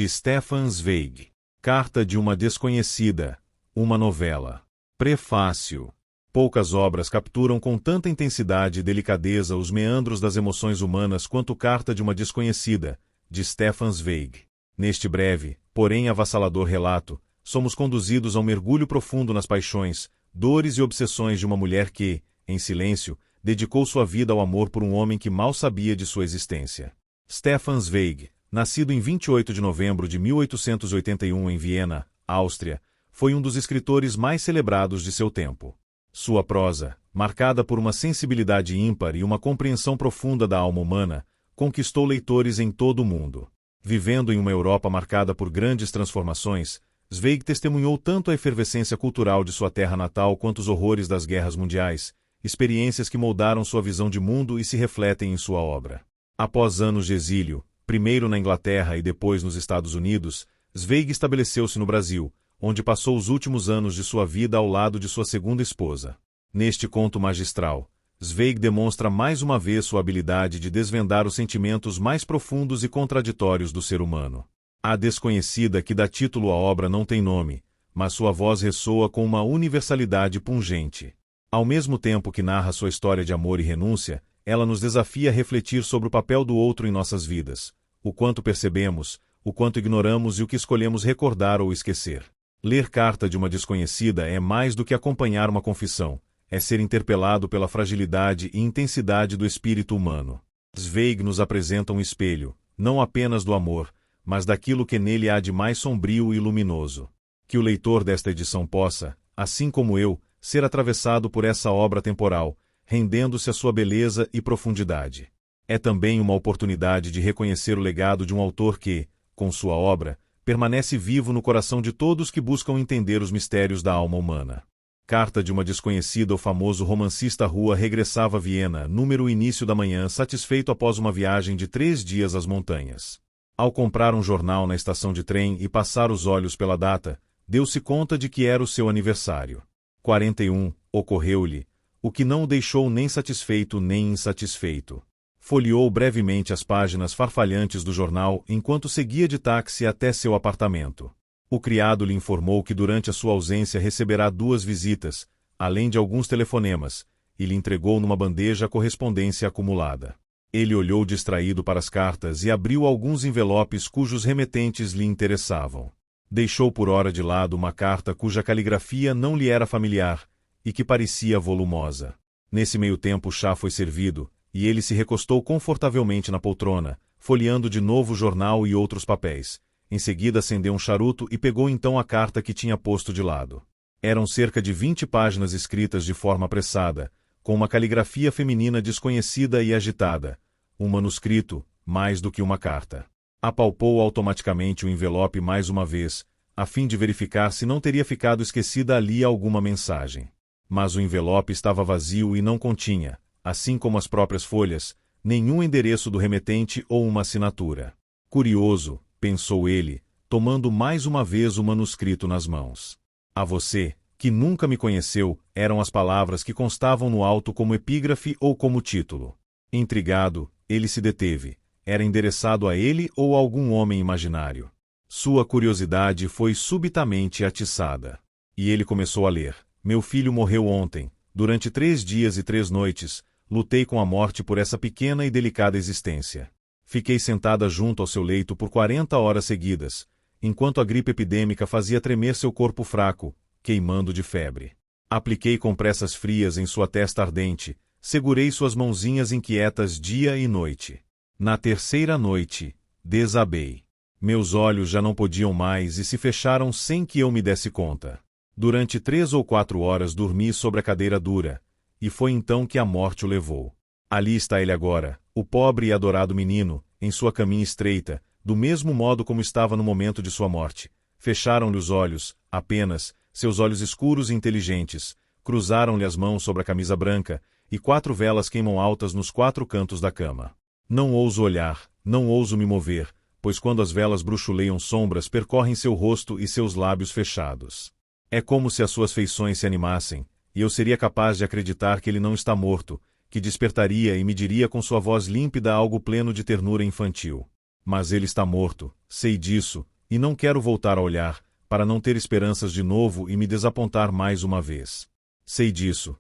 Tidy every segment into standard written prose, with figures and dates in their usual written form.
de Stefan Zweig. Carta de uma Desconhecida, uma novela. Prefácio. Poucas obras capturam com tanta intensidade e delicadeza os meandros das emoções humanas quanto Carta de uma Desconhecida, de Stefan Zweig. Neste breve, porém avassalador relato, somos conduzidos a um mergulho profundo nas paixões, dores e obsessões de uma mulher que, em silêncio, dedicou sua vida ao amor por um homem que mal sabia de sua existência. Stefan Zweig, nascido em 28 de novembro de 1881 em Viena, Áustria, foi um dos escritores mais celebrados de seu tempo. Sua prosa, marcada por uma sensibilidade ímpar e uma compreensão profunda da alma humana, conquistou leitores em todo o mundo. Vivendo em uma Europa marcada por grandes transformações, Zweig testemunhou tanto a efervescência cultural de sua terra natal quanto os horrores das guerras mundiais, experiências que moldaram sua visão de mundo e se refletem em sua obra. Após anos de exílio, primeiro na Inglaterra e depois nos Estados Unidos, Zweig estabeleceu-se no Brasil, onde passou os últimos anos de sua vida ao lado de sua segunda esposa. Neste conto magistral, Zweig demonstra mais uma vez sua habilidade de desvendar os sentimentos mais profundos e contraditórios do ser humano. A Desconhecida que dá título à obra não tem nome, mas sua voz ressoa com uma universalidade pungente. Ao mesmo tempo que narra sua história de amor e renúncia, ela nos desafia a refletir sobre o papel do outro em nossas vidas, o quanto percebemos, o quanto ignoramos e o que escolhemos recordar ou esquecer. Ler Carta de uma Desconhecida é mais do que acompanhar uma confissão, é ser interpelado pela fragilidade e intensidade do espírito humano. Zweig nos apresenta um espelho, não apenas do amor, mas daquilo que nele há de mais sombrio e luminoso. Que o leitor desta edição possa, assim como eu, ser atravessado por essa obra temporal, rendendo-se à sua beleza e profundidade. É também uma oportunidade de reconhecer o legado de um autor que, com sua obra, permanece vivo no coração de todos que buscam entender os mistérios da alma humana. Carta de uma Desconhecida. O famoso romancista Rua regressava a Viena, número início da manhã, satisfeito após uma viagem de 3 dias às montanhas. Ao comprar um jornal na estação de trem e passar os olhos pela data, deu-se conta de que era o seu aniversário. 41, ocorreu-lhe, o que não o deixou nem satisfeito nem insatisfeito. Folheou brevemente as páginas farfalhantes do jornal enquanto seguia de táxi até seu apartamento. O criado lhe informou que durante a sua ausência receberá 2 visitas, além de alguns telefonemas, e lhe entregou numa bandeja a correspondência acumulada. Ele olhou distraído para as cartas e abriu alguns envelopes cujos remetentes lhe interessavam. Deixou por hora de lado uma carta cuja caligrafia não lhe era familiar e que parecia volumosa. Nesse meio tempo o chá foi servido, e ele se recostou confortavelmente na poltrona, folheando de novo o jornal e outros papéis. Em seguida acendeu um charuto e pegou então a carta que tinha posto de lado. Eram cerca de 20 páginas escritas de forma apressada, com uma caligrafia feminina desconhecida e agitada. Um manuscrito, mais do que uma carta. Apalpou automaticamente o envelope mais uma vez, a fim de verificar se não teria ficado esquecida ali alguma mensagem. Mas o envelope estava vazio e não continha, assim como as próprias folhas, nenhum endereço do remetente ou uma assinatura. Curioso, pensou ele, tomando mais uma vez o manuscrito nas mãos. A você, que nunca me conheceu, eram as palavras que constavam no alto como epígrafe ou como título. Intrigado, ele se deteve. Era endereçado a ele ou a algum homem imaginário. Sua curiosidade foi subitamente atiçada. E ele começou a ler. Meu filho morreu ontem. Durante 3 dias e 3 noites, lutei com a morte por essa pequena e delicada existência. Fiquei sentada junto ao seu leito por 40 horas seguidas, enquanto a gripe epidêmica fazia tremer seu corpo fraco, queimando de febre. Apliquei compressas frias em sua testa ardente, segurei suas mãozinhas inquietas dia e noite. Na 3ª noite, desabei. Meus olhos já não podiam mais e se fecharam sem que eu me desse conta. Durante 3 ou 4 horas dormi sobre a cadeira dura, e foi então que a morte o levou. Ali está ele agora, o pobre e adorado menino, em sua caminha estreita, do mesmo modo como estava no momento de sua morte. Fecharam-lhe os olhos, apenas, seus olhos escuros e inteligentes, cruzaram-lhe as mãos sobre a camisa branca, e 4 velas queimam altas nos 4 cantos da cama. Não ouso olhar, não ouso me mover, pois quando as velas bruxuleiam sombras percorrem seu rosto e seus lábios fechados. É como se as suas feições se animassem, e eu seria capaz de acreditar que ele não está morto, que despertaria e me diria com sua voz límpida algo pleno de ternura infantil. Mas ele está morto, sei disso, e não quero voltar a olhar, para não ter esperanças de novo e me desapontar mais uma vez. Sei disso,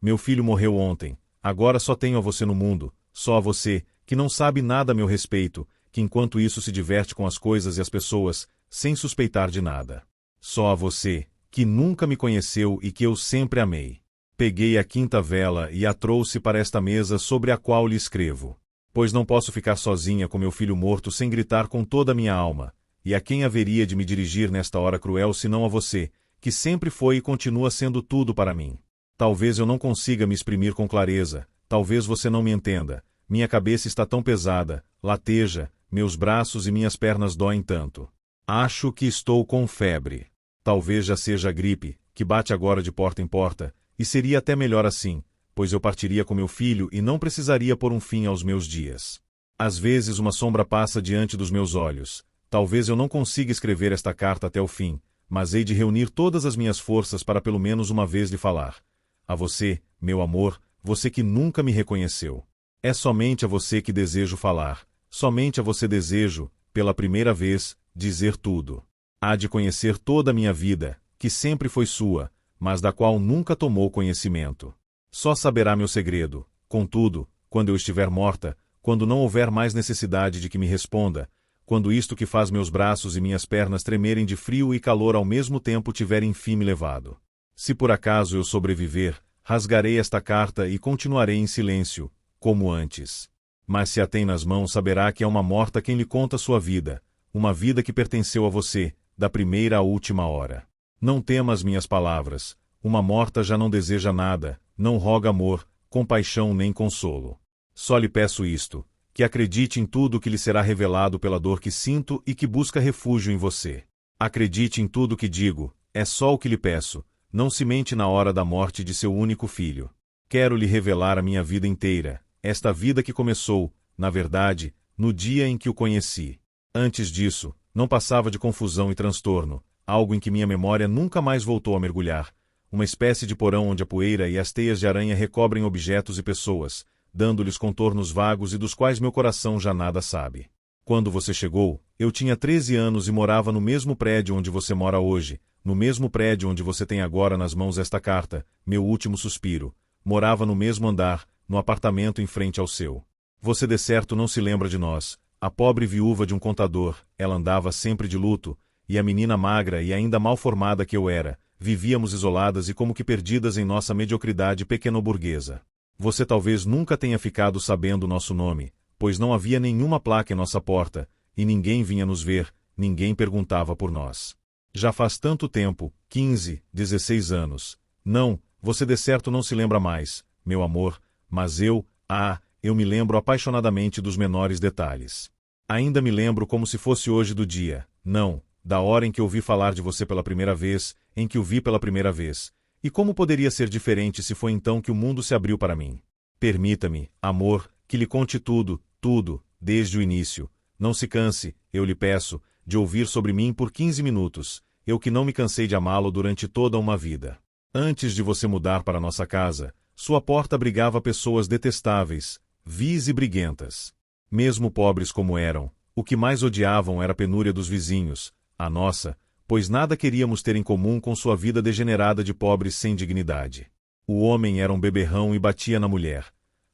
meu filho morreu ontem, agora só tenho a você no mundo, só a você, que não sabe nada a meu respeito, que enquanto isso se diverte com as coisas e as pessoas, sem suspeitar de nada. Só a você, que nunca me conheceu e que eu sempre amei. Peguei a quinta vela e a trouxe para esta mesa sobre a qual lhe escrevo. Pois não posso ficar sozinha com meu filho morto sem gritar com toda a minha alma, e a quem haveria de me dirigir nesta hora cruel senão a você, que sempre foi e continua sendo tudo para mim. Talvez eu não consiga me exprimir com clareza, talvez você não me entenda, minha cabeça está tão pesada, lateja, meus braços e minhas pernas doem tanto. Acho que estou com febre. Talvez já seja a gripe, que bate agora de porta em porta, e seria até melhor assim, pois eu partiria com meu filho e não precisaria pôr um fim aos meus dias. Às vezes uma sombra passa diante dos meus olhos. Talvez eu não consiga escrever esta carta até o fim, mas hei de reunir todas as minhas forças para pelo menos uma vez lhe falar. A você, meu amor, você que nunca me reconheceu. É somente a você que desejo falar, somente a você desejo, pela primeira vez, dizer tudo. Há de conhecer toda a minha vida, que sempre foi sua, mas da qual nunca tomou conhecimento. Só saberá meu segredo, contudo, quando eu estiver morta, quando não houver mais necessidade de que me responda, quando isto que faz meus braços e minhas pernas tremerem de frio e calor ao mesmo tempo tiver enfim me levado. Se por acaso eu sobreviver, rasgarei esta carta e continuarei em silêncio, como antes. Mas se a tem nas mãos saberá que é uma morta quem lhe conta sua vida, uma vida que pertenceu a você, da primeira à última hora. Não tema as minhas palavras, uma morta já não deseja nada, não roga amor, compaixão nem consolo. Só lhe peço isto, que acredite em tudo o que lhe será revelado pela dor que sinto e que busca refúgio em você. Acredite em tudo o que digo, é só o que lhe peço, não se mente na hora da morte de seu único filho. Quero lhe revelar a minha vida inteira, esta vida que começou, na verdade, no dia em que o conheci. Antes disso, não passava de confusão e transtorno, algo em que minha memória nunca mais voltou a mergulhar, uma espécie de porão onde a poeira e as teias de aranha recobrem objetos e pessoas, dando-lhes contornos vagos e dos quais meu coração já nada sabe. Quando você chegou, eu tinha 13 anos e morava no mesmo prédio onde você mora hoje, no mesmo prédio onde você tem agora nas mãos esta carta, meu último suspiro. Morava no mesmo andar, no apartamento em frente ao seu. Você de certo não se lembra de nós, a pobre viúva de um contador, ela andava sempre de luto, e a menina magra e ainda mal formada que eu era, vivíamos isoladas e como que perdidas em nossa mediocridade pequeno-burguesa. Você talvez nunca tenha ficado sabendo nosso nome, pois não havia nenhuma placa em nossa porta, e ninguém vinha nos ver, ninguém perguntava por nós. Já faz tanto tempo, 15, 16 anos. Não, você de certo não se lembra mais, meu amor, mas eu me lembro apaixonadamente dos menores detalhes. Ainda me lembro como se fosse hoje do dia, não, da hora em que ouvi falar de você pela primeira vez, em que o vi pela primeira vez. E como poderia ser diferente se foi então que o mundo se abriu para mim? Permita-me, amor, que lhe conte tudo, desde o início. Não se canse, eu lhe peço, de ouvir sobre mim por 15 minutos, eu que não me cansei de amá-lo durante toda uma vida. Antes de você mudar para nossa casa, sua porta abrigava pessoas detestáveis, vis e briguentas. Mesmo pobres como eram, o que mais odiavam era a penúria dos vizinhos, a nossa, pois nada queríamos ter em comum com sua vida degenerada de pobres sem dignidade. O homem era um beberrão e batia na mulher.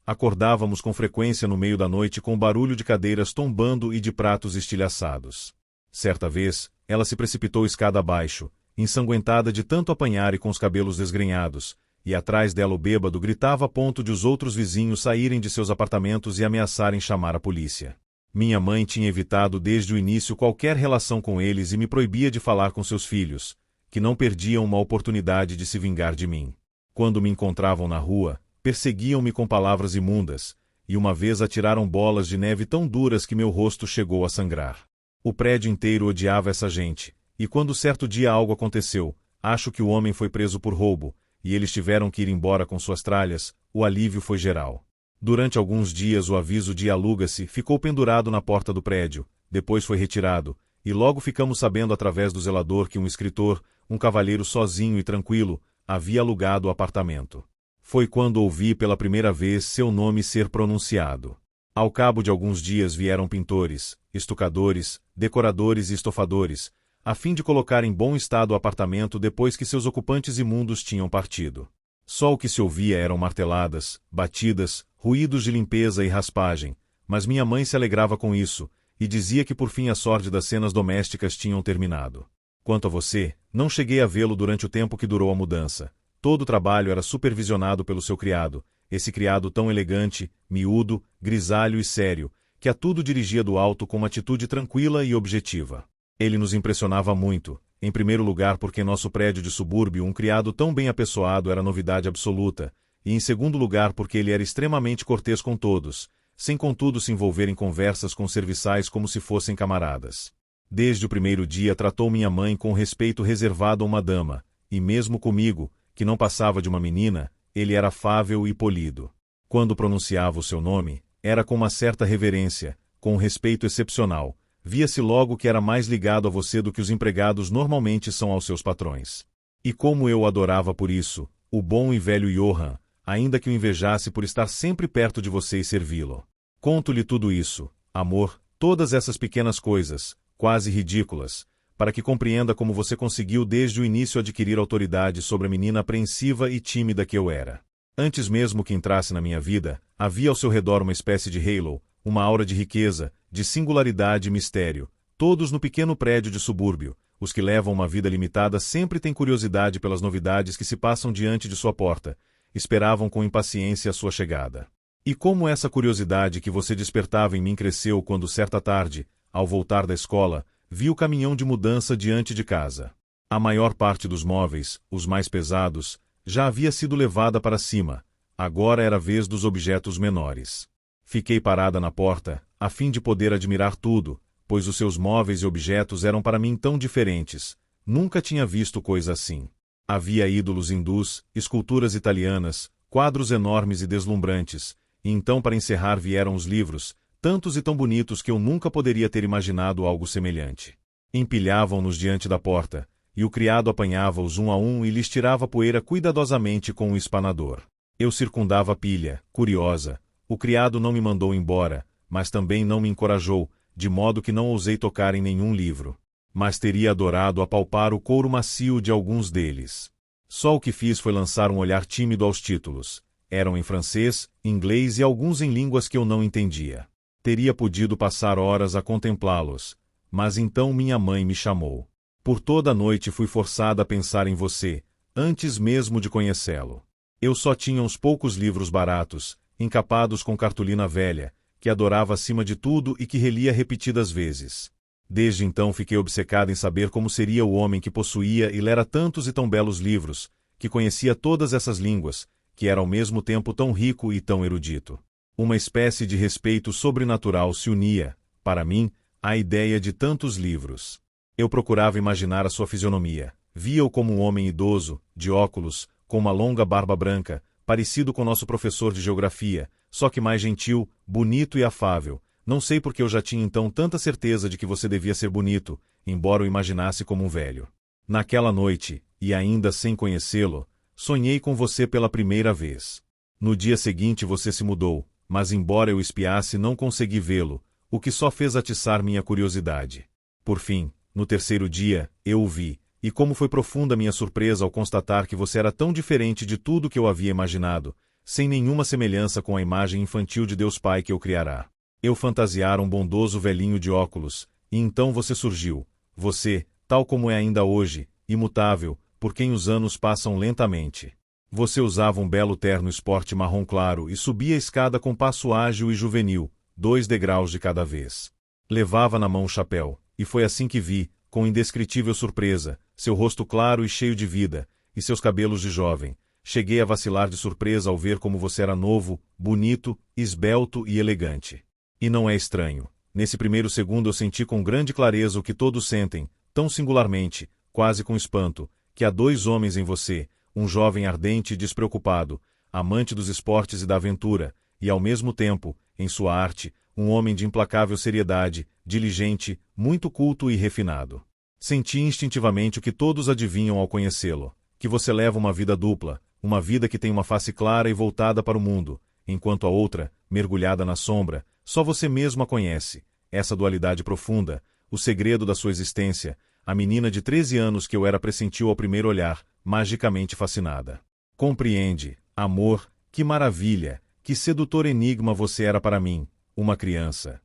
Acordávamos com frequência no meio da noite com o barulho de cadeiras tombando e de pratos estilhaçados. Certa vez, ela se precipitou escada abaixo, ensanguentada de tanto apanhar e com os cabelos desgrenhados, e atrás dela o bêbado gritava a ponto de os outros vizinhos saírem de seus apartamentos e ameaçarem chamar a polícia. Minha mãe tinha evitado desde o início qualquer relação com eles e me proibia de falar com seus filhos, que não perdiam uma oportunidade de se vingar de mim. Quando me encontravam na rua, perseguiam-me com palavras imundas, e uma vez atiraram bolas de neve tão duras que meu rosto chegou a sangrar. O prédio inteiro odiava essa gente, e quando certo dia algo aconteceu, acho que o homem foi preso por roubo, e eles tiveram que ir embora com suas tralhas, o alívio foi geral. Durante alguns dias o aviso de aluga-se ficou pendurado na porta do prédio, depois foi retirado, e logo ficamos sabendo através do zelador que um escritor, um cavalheiro sozinho e tranquilo, havia alugado o apartamento. Foi quando ouvi pela primeira vez seu nome ser pronunciado. Ao cabo de alguns dias vieram pintores, estucadores, decoradores e estofadores, a fim de colocar em bom estado o apartamento depois que seus ocupantes imundos tinham partido. Só o que se ouvia eram marteladas, batidas, ruídos de limpeza e raspagem, mas minha mãe se alegrava com isso, e dizia que por fim as sórdidas cenas domésticas tinham terminado. Quanto a você, não cheguei a vê-lo durante o tempo que durou a mudança. Todo o trabalho era supervisionado pelo seu criado, esse criado tão elegante, miúdo, grisalho e sério, que a tudo dirigia do alto com uma atitude tranquila e objetiva. Ele nos impressionava muito, em primeiro lugar porque em nosso prédio de subúrbio um criado tão bem apessoado era novidade absoluta, e em segundo lugar porque ele era extremamente cortês com todos, sem contudo se envolver em conversas com serviçais como se fossem camaradas. Desde o primeiro dia tratou minha mãe com respeito reservado a uma dama, e mesmo comigo, que não passava de uma menina, ele era afável e polido. Quando pronunciava o seu nome, era com uma certa reverência, com um respeito excepcional, via-se logo que era mais ligado a você do que os empregados normalmente são aos seus patrões. E como eu o adorava por isso, o bom e velho Johann, ainda que o invejasse por estar sempre perto de você e servi-lo. Conto-lhe tudo isso, amor, todas essas pequenas coisas, quase ridículas, para que compreenda como você conseguiu desde o início adquirir autoridade sobre a menina apreensiva e tímida que eu era. Antes mesmo que entrasse na minha vida, havia ao seu redor uma espécie de halo, uma aura de riqueza, de singularidade e mistério. Todos no pequeno prédio de subúrbio, os que levam uma vida limitada sempre têm curiosidade pelas novidades que se passam diante de sua porta, esperavam com impaciência a sua chegada. E como essa curiosidade que você despertava em mim cresceu quando certa tarde, ao voltar da escola, vi o caminhão de mudança diante de casa. A maior parte dos móveis, os mais pesados, já havia sido levada para cima, agora era a vez dos objetos menores. Fiquei parada na porta, a fim de poder admirar tudo, pois os seus móveis e objetos eram para mim tão diferentes. Nunca tinha visto coisa assim. Havia ídolos hindus, esculturas italianas, quadros enormes e deslumbrantes, e então para encerrar vieram os livros, tantos e tão bonitos que eu nunca poderia ter imaginado algo semelhante. Empilhavam-nos diante da porta, e o criado apanhava-os um a um e lhes tirava a poeira cuidadosamente com um espanador. Eu circundava a pilha, curiosa. O criado não me mandou embora, mas também não me encorajou, de modo que não ousei tocar em nenhum livro. Mas teria adorado apalpar o couro macio de alguns deles. Só o que fiz foi lançar um olhar tímido aos títulos. Eram em francês, inglês e alguns em línguas que eu não entendia. Teria podido passar horas a contemplá-los, mas então minha mãe me chamou. Por toda a noite fui forçada a pensar em você, antes mesmo de conhecê-lo. Eu só tinha uns poucos livros baratos, encapados com cartolina velha, que adorava acima de tudo e que relia repetidas vezes. Desde então fiquei obcecada em saber como seria o homem que possuía e lera tantos e tão belos livros, que conhecia todas essas línguas, que era ao mesmo tempo tão rico e tão erudito. Uma espécie de respeito sobrenatural se unia, para mim, à ideia de tantos livros. Eu procurava imaginar a sua fisionomia. Via-o como um homem idoso, de óculos, com uma longa barba branca, parecido com nosso professor de geografia, só que mais gentil, bonito e afável. Não sei porque eu já tinha então tanta certeza de que você devia ser bonito, embora o imaginasse como um velho. Naquela noite, e ainda sem conhecê-lo, sonhei com você pela primeira vez. No dia seguinte você se mudou, mas embora eu espiasse não consegui vê-lo, o que só fez atiçar minha curiosidade. Por fim, no terceiro dia, eu o vi, e como foi profunda minha surpresa ao constatar que você era tão diferente de tudo que eu havia imaginado, sem nenhuma semelhança com a imagem infantil de Deus Pai que eu criara. Eu fantasiara um bondoso velhinho de óculos, e então você surgiu. Você, tal como é ainda hoje, imutável, por quem os anos passam lentamente. Você usava um belo terno esporte marrom claro e subia a escada com passo ágil e juvenil, 2 degraus de cada vez. Levava na mão o chapéu, e foi assim que vi, com indescritível surpresa, seu rosto claro e cheio de vida, e seus cabelos de jovem. Cheguei a vacilar de surpresa ao ver como você era novo, bonito, esbelto e elegante. E não é estranho. Nesse primeiro segundo eu senti com grande clareza o que todos sentem, tão singularmente, quase com espanto, que há 2 homens em você, um jovem ardente e despreocupado, amante dos esportes e da aventura, e ao mesmo tempo, em sua arte, um homem de implacável seriedade, diligente, muito culto e refinado. Senti instintivamente o que todos adivinham ao conhecê-lo, que você leva uma vida dupla, uma vida que tem uma face clara e voltada para o mundo, enquanto a outra, mergulhada na sombra, só você mesmo a conhece, essa dualidade profunda, o segredo da sua existência, a menina de 13 anos que eu era pressentiu ao primeiro olhar, magicamente fascinada. Compreende, amor, que maravilha, que sedutor enigma você era para mim, uma criança.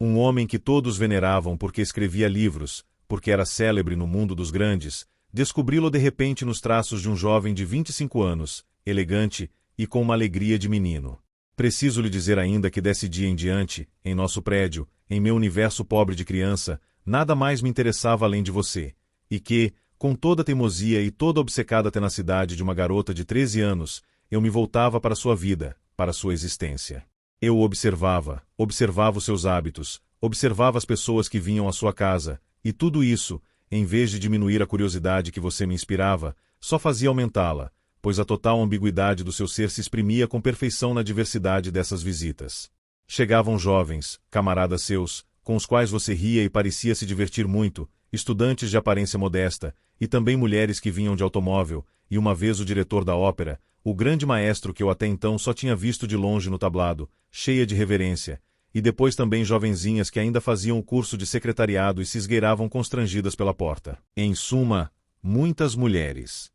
Um homem que todos veneravam porque escrevia livros, porque era célebre no mundo dos grandes, descobri-lo de repente nos traços de um jovem de 25 anos, elegante e com uma alegria de menino. Preciso lhe dizer ainda que desse dia em diante, em nosso prédio, em meu universo pobre de criança, nada mais me interessava além de você, e que, com toda a teimosia e toda a obcecada tenacidade de uma garota de 13 anos, eu me voltava para sua vida, para sua existência. Eu o observava os seus hábitos, observava as pessoas que vinham à sua casa, e tudo isso, em vez de diminuir a curiosidade que você me inspirava, só fazia aumentá-la, pois a total ambiguidade do seu ser se exprimia com perfeição na diversidade dessas visitas. Chegavam jovens, camaradas seus, com os quais você ria e parecia se divertir muito, estudantes de aparência modesta, e também mulheres que vinham de automóvel, e uma vez o diretor da ópera, o grande maestro que eu até então só tinha visto de longe no tablado, cheia de reverência, e depois também jovenzinhas que ainda faziam o curso de secretariado e se esgueiravam constrangidas pela porta. Em suma, muitas mulheres.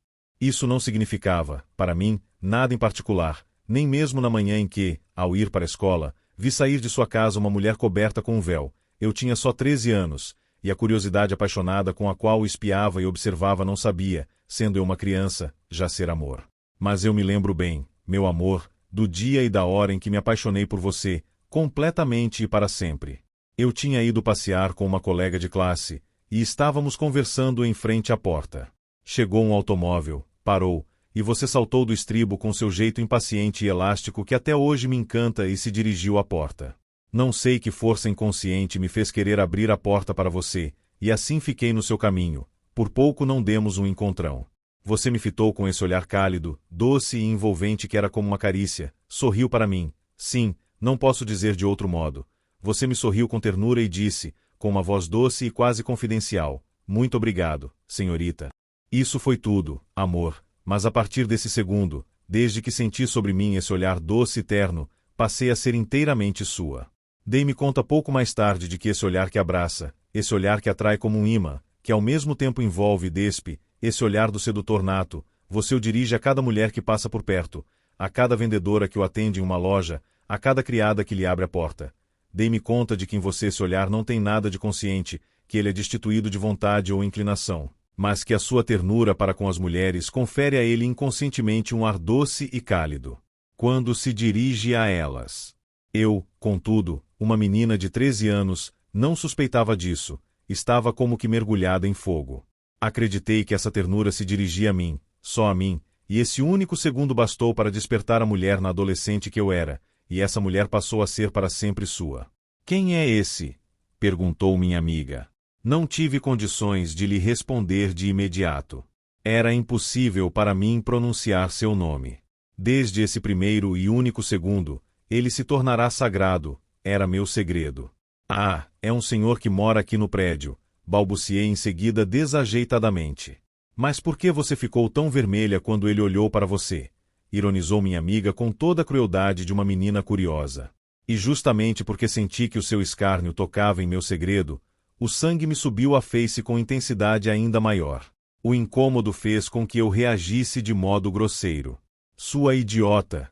Isso não significava, para mim, nada em particular, nem mesmo na manhã em que, ao ir para a escola, vi sair de sua casa uma mulher coberta com um véu. Eu tinha só 13 anos, e a curiosidade apaixonada com a qual o espiava e observava não sabia, sendo eu uma criança, já ser amor. Mas eu me lembro bem, meu amor, do dia e da hora em que me apaixonei por você, completamente e para sempre. Eu tinha ido passear com uma colega de classe, e estávamos conversando em frente à porta. Chegou um automóvel, parou, e você saltou do estribo com seu jeito impaciente e elástico que até hoje me encanta e se dirigiu à porta. Não sei que força inconsciente me fez querer abrir a porta para você, e assim fiquei no seu caminho. Por pouco não demos um encontrão. Você me fitou com esse olhar cálido, doce e envolvente que era como uma carícia, sorriu para mim. Sim, não posso dizer de outro modo. Você me sorriu com ternura e disse, com uma voz doce e quase confidencial, muito obrigado, senhorita. Isso foi tudo, amor, mas a partir desse segundo, desde que senti sobre mim esse olhar doce e terno, passei a ser inteiramente sua. Dei-me conta pouco mais tarde de que esse olhar que abraça, esse olhar que atrai como um imã, que ao mesmo tempo envolve e despe, esse olhar do sedutor nato, você o dirige a cada mulher que passa por perto, a cada vendedora que o atende em uma loja, a cada criada que lhe abre a porta. Dei-me conta de que em você esse olhar não tem nada de consciente, que ele é destituído de vontade ou inclinação, mas que a sua ternura para com as mulheres confere a ele inconscientemente um ar doce e cálido. Quando se dirige a elas. Eu, contudo, uma menina de 13 anos, não suspeitava disso, estava como que mergulhada em fogo. Acreditei que essa ternura se dirigia a mim, só a mim, e esse único segundo bastou para despertar a mulher na adolescente que eu era, e essa mulher passou a ser para sempre sua. Quem é esse? Perguntou minha amiga. Não tive condições de lhe responder de imediato. Era impossível para mim pronunciar seu nome. Desde esse primeiro e único segundo, ele se tornará sagrado, era meu segredo. Ah, é um senhor que mora aqui no prédio, balbuciei em seguida desajeitadamente. Mas por que você ficou tão vermelha quando ele olhou para você? Ironizou minha amiga com toda a crueldade de uma menina curiosa. E justamente porque senti que o seu escárnio tocava em meu segredo, o sangue me subiu à face com intensidade ainda maior. O incômodo fez com que eu reagisse de modo grosseiro. Sua idiota!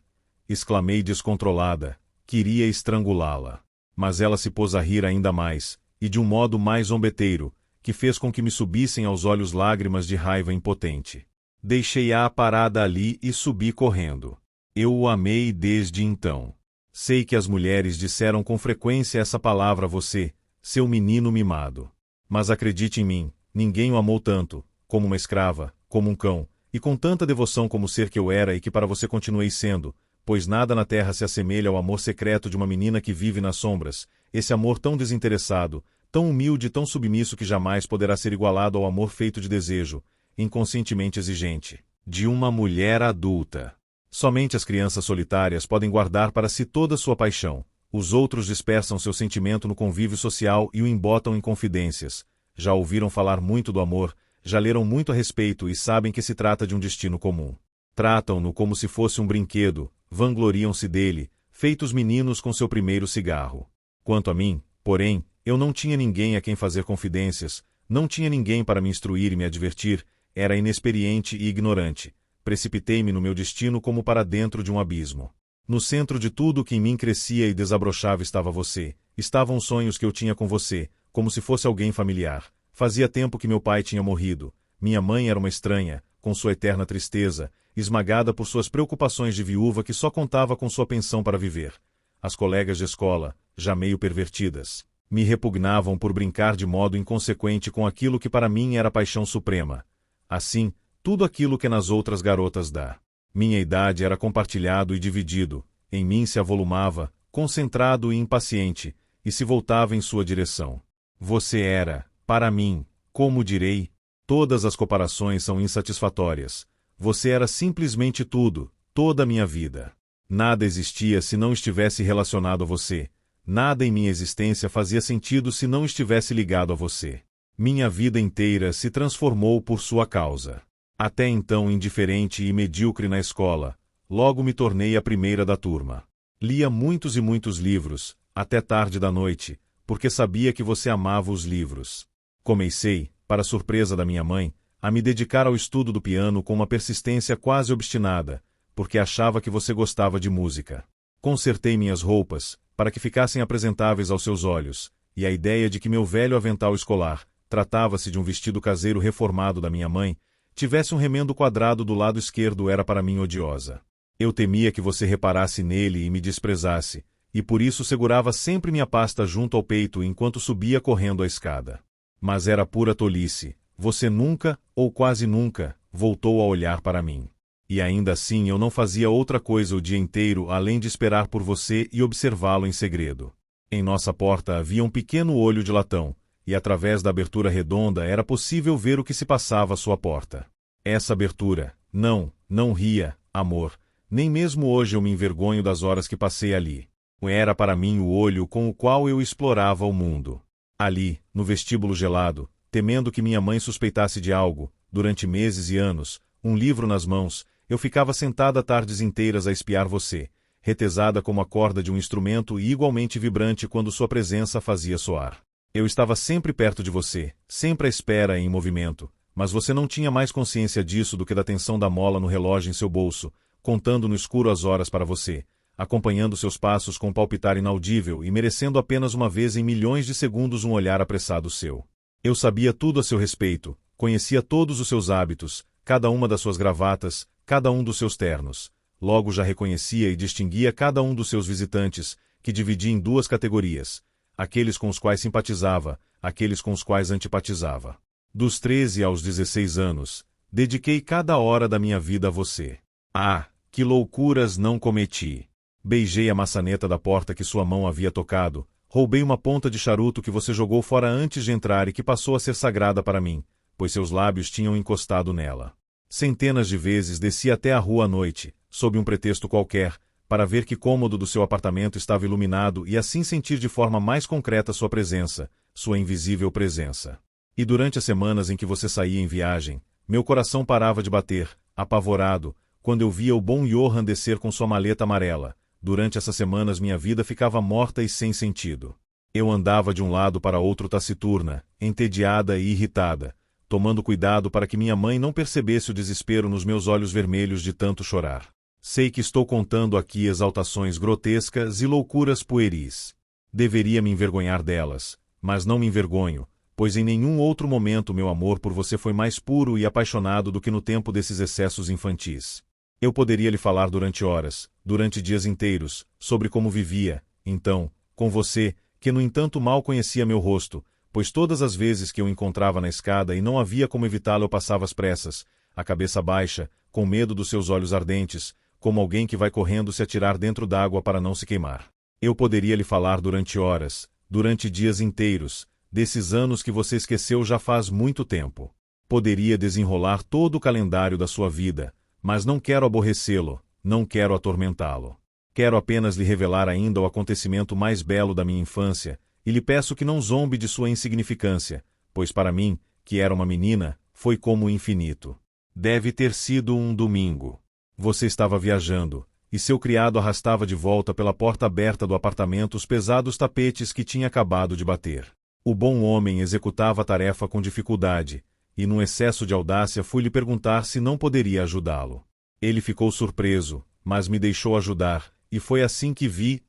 Exclamei descontrolada. Queria estrangulá-la. Mas ela se pôs a rir ainda mais, e de um modo mais zombeteiro, que fez com que me subissem aos olhos lágrimas de raiva impotente. Deixei-a parada ali e subi correndo. Eu o amei desde então. Sei que as mulheres disseram com frequência essa palavra a você, seu menino mimado. Mas acredite em mim, ninguém o amou tanto, como uma escrava, como um cão, e com tanta devoção como o ser que eu era e que para você continuei sendo, pois nada na terra se assemelha ao amor secreto de uma menina que vive nas sombras, esse amor tão desinteressado, tão humilde e tão submisso que jamais poderá ser igualado ao amor feito de desejo, inconscientemente exigente, de uma mulher adulta. Somente as crianças solitárias podem guardar para si toda sua paixão, os outros dispersam seu sentimento no convívio social e o embotam em confidências. Já ouviram falar muito do amor, já leram muito a respeito e sabem que se trata de um destino comum. Tratam-no como se fosse um brinquedo, vangloriam-se dele, feitos meninos com seu primeiro cigarro. Quanto a mim, Porém, eu não tinha ninguém a quem fazer confidências, não tinha ninguém para me instruir e me advertir, era inexperiente e ignorante. Precipitei-me no meu destino como para dentro de um abismo. No centro de tudo o que em mim crescia e desabrochava estava você, estavam os sonhos que eu tinha com você, como se fosse alguém familiar. Fazia tempo que meu pai tinha morrido, minha mãe era uma estranha, com sua eterna tristeza, esmagada por suas preocupações de viúva que só contava com sua pensão para viver. As colegas de escola, já meio pervertidas, me repugnavam por brincar de modo inconsequente com aquilo que para mim era paixão suprema. Assim, tudo aquilo que nas outras garotas dá. Minha idade era compartilhado e dividido, em mim se avolumava, concentrado e impaciente, e se voltava em sua direção. Você era, para mim, como direi, todas as comparações são insatisfatórias. Você era simplesmente tudo, toda a minha vida. Nada existia se não estivesse relacionado a você. Nada em minha existência fazia sentido se não estivesse ligado a você. Minha vida inteira se transformou por sua causa. Até então indiferente e medíocre na escola, logo me tornei a primeira da turma. Lia muitos e muitos livros, até tarde da noite, porque sabia que você amava os livros. Comecei, para surpresa da minha mãe, a me dedicar ao estudo do piano com uma persistência quase obstinada, porque achava que você gostava de música. Consertei minhas roupas, para que ficassem apresentáveis aos seus olhos, e a ideia de que meu velho avental escolar, tratava-se de um vestido caseiro reformado da minha mãe, tivesse um remendo quadrado do lado esquerdo era para mim odiosa. Eu temia que você reparasse nele e me desprezasse, e por isso segurava sempre minha pasta junto ao peito enquanto subia correndo a escada. Mas era pura tolice, você nunca, ou quase nunca, voltou a olhar para mim. E ainda assim eu não fazia outra coisa o dia inteiro além de esperar por você e observá-lo em segredo. Em nossa porta havia um pequeno olho de latão, e através da abertura redonda era possível ver o que se passava à sua porta. Essa abertura, não ria, amor, nem mesmo hoje eu me envergonho das horas que passei ali. Era para mim o olho com o qual eu explorava o mundo. Ali, no vestíbulo gelado, temendo que minha mãe suspeitasse de algo, durante meses e anos, um livro nas mãos, eu ficava sentada tardes inteiras a espiar você, retesada como a corda de um instrumento e igualmente vibrante quando sua presença fazia soar. Eu estava sempre perto de você, sempre à espera e em movimento, mas você não tinha mais consciência disso do que da tensão da mola no relógio em seu bolso, contando no escuro as horas para você, acompanhando seus passos com um palpitar inaudível e merecendo apenas uma vez em milhões de segundos um olhar apressado seu. Eu sabia tudo a seu respeito, conhecia todos os seus hábitos, cada uma das suas gravatas, cada um dos seus ternos. Logo já reconhecia e distinguia cada um dos seus visitantes, que dividia em duas categorias, aqueles com os quais simpatizava, aqueles com os quais antipatizava. Dos 13 aos 16 anos, dediquei cada hora da minha vida a você. Ah, que loucuras não cometi! Beijei a maçaneta da porta que sua mão havia tocado, roubei uma ponta de charuto que você jogou fora antes de entrar e que passou a ser sagrada para mim, pois seus lábios tinham encostado nela. Centenas de vezes desci até a rua à noite, sob um pretexto qualquer, para ver que cômodo do seu apartamento estava iluminado e assim sentir de forma mais concreta sua presença, sua invisível presença. E durante as semanas em que você saía em viagem, meu coração parava de bater, apavorado, quando eu via o bom Johann descer com sua maleta amarela. Durante essas semanas minha vida ficava morta e sem sentido. Eu andava de um lado para outro taciturna, entediada e irritada, tomando cuidado para que minha mãe não percebesse o desespero nos meus olhos vermelhos de tanto chorar. Sei que estou contando aqui exaltações grotescas e loucuras pueris. Deveria me envergonhar delas, mas não me envergonho, pois em nenhum outro momento meu amor por você foi mais puro e apaixonado do que no tempo desses excessos infantis. Eu poderia lhe falar durante horas, durante dias inteiros, sobre como vivia, então, com você, que no entanto mal conhecia meu rosto, pois todas as vezes que eu encontrava na escada e não havia como evitá-lo eu passava às pressas, a cabeça baixa, com medo dos seus olhos ardentes, como alguém que vai correndo se atirar dentro d'água para não se queimar. Eu poderia lhe falar durante horas, durante dias inteiros, desses anos que você esqueceu já faz muito tempo. Poderia desenrolar todo o calendário da sua vida, mas não quero aborrecê-lo, não quero atormentá-lo. Quero apenas lhe revelar ainda o acontecimento mais belo da minha infância, e lhe peço que não zombe de sua insignificância, pois para mim, que era uma menina, foi como o infinito. Deve ter sido um domingo. Você estava viajando, e seu criado arrastava de volta pela porta aberta do apartamento os pesados tapetes que tinha acabado de bater. O bom homem executava a tarefa com dificuldade, e num excesso de audácia fui lhe perguntar se não poderia ajudá-lo. Ele ficou surpreso, mas me deixou ajudar, e foi assim que vi,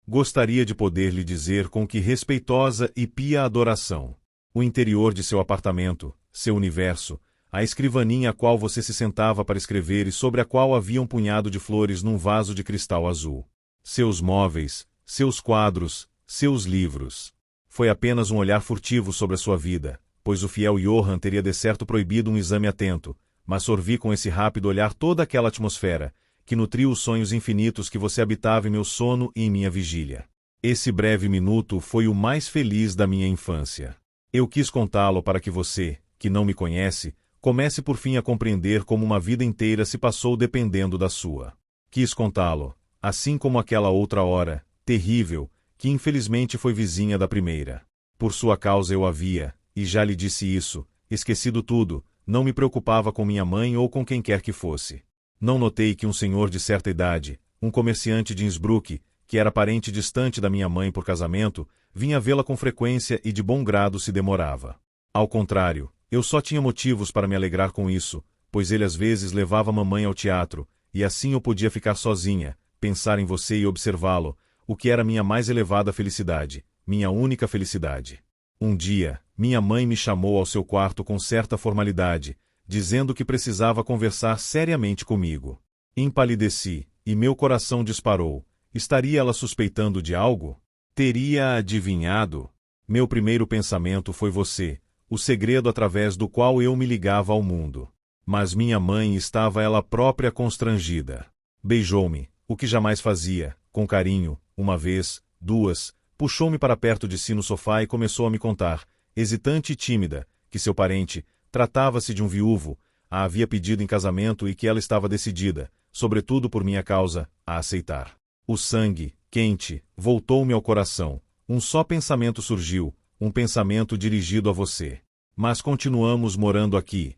gostaria de poder lhe dizer com que respeitosa e pia adoração, o interior de seu apartamento, seu universo, a escrivaninha a qual você se sentava para escrever e sobre a qual havia um punhado de flores num vaso de cristal azul. Seus móveis, seus quadros, seus livros. Foi apenas um olhar furtivo sobre a sua vida, pois o fiel Johann teria de certo proibido um exame atento, mas sorvi com esse rápido olhar toda aquela atmosfera, que nutriu os sonhos infinitos que você habitava em meu sono e em minha vigília. Esse breve minuto foi o mais feliz da minha infância. Eu quis contá-lo para que você, que não me conhece, comece por fim a compreender como uma vida inteira se passou dependendo da sua. Quis contá-lo, assim como aquela outra hora, terrível, que infelizmente foi vizinha da primeira. Por sua causa eu havia, e já lhe disse isso, esquecido tudo, não me preocupava com minha mãe ou com quem quer que fosse. Não notei que um senhor de certa idade, um comerciante de Innsbruck, que era parente distante da minha mãe por casamento, vinha vê-la com frequência e de bom grado se demorava. Ao contrário, eu só tinha motivos para me alegrar com isso, pois ele às vezes levava mamãe ao teatro, e assim eu podia ficar sozinha, pensar em você e observá-lo, o que era minha mais elevada felicidade, minha única felicidade. Um dia, minha mãe me chamou ao seu quarto com certa formalidade, dizendo que precisava conversar seriamente comigo. Empalideci, e meu coração disparou. Estaria ela suspeitando de algo? Teria adivinhado? Meu primeiro pensamento foi você, o segredo através do qual eu me ligava ao mundo. Mas minha mãe estava ela própria constrangida. Beijou-me, o que jamais fazia, com carinho, uma vez, duas, puxou-me para perto de si no sofá e começou a me contar, hesitante e tímida, que seu parente, tratava-se de um viúvo, a havia pedido em casamento e que ela estava decidida, sobretudo por minha causa, a aceitar. O sangue, quente, voltou-me ao coração. Um só pensamento surgiu, um pensamento dirigido a você. Mas continuamos morando aqui.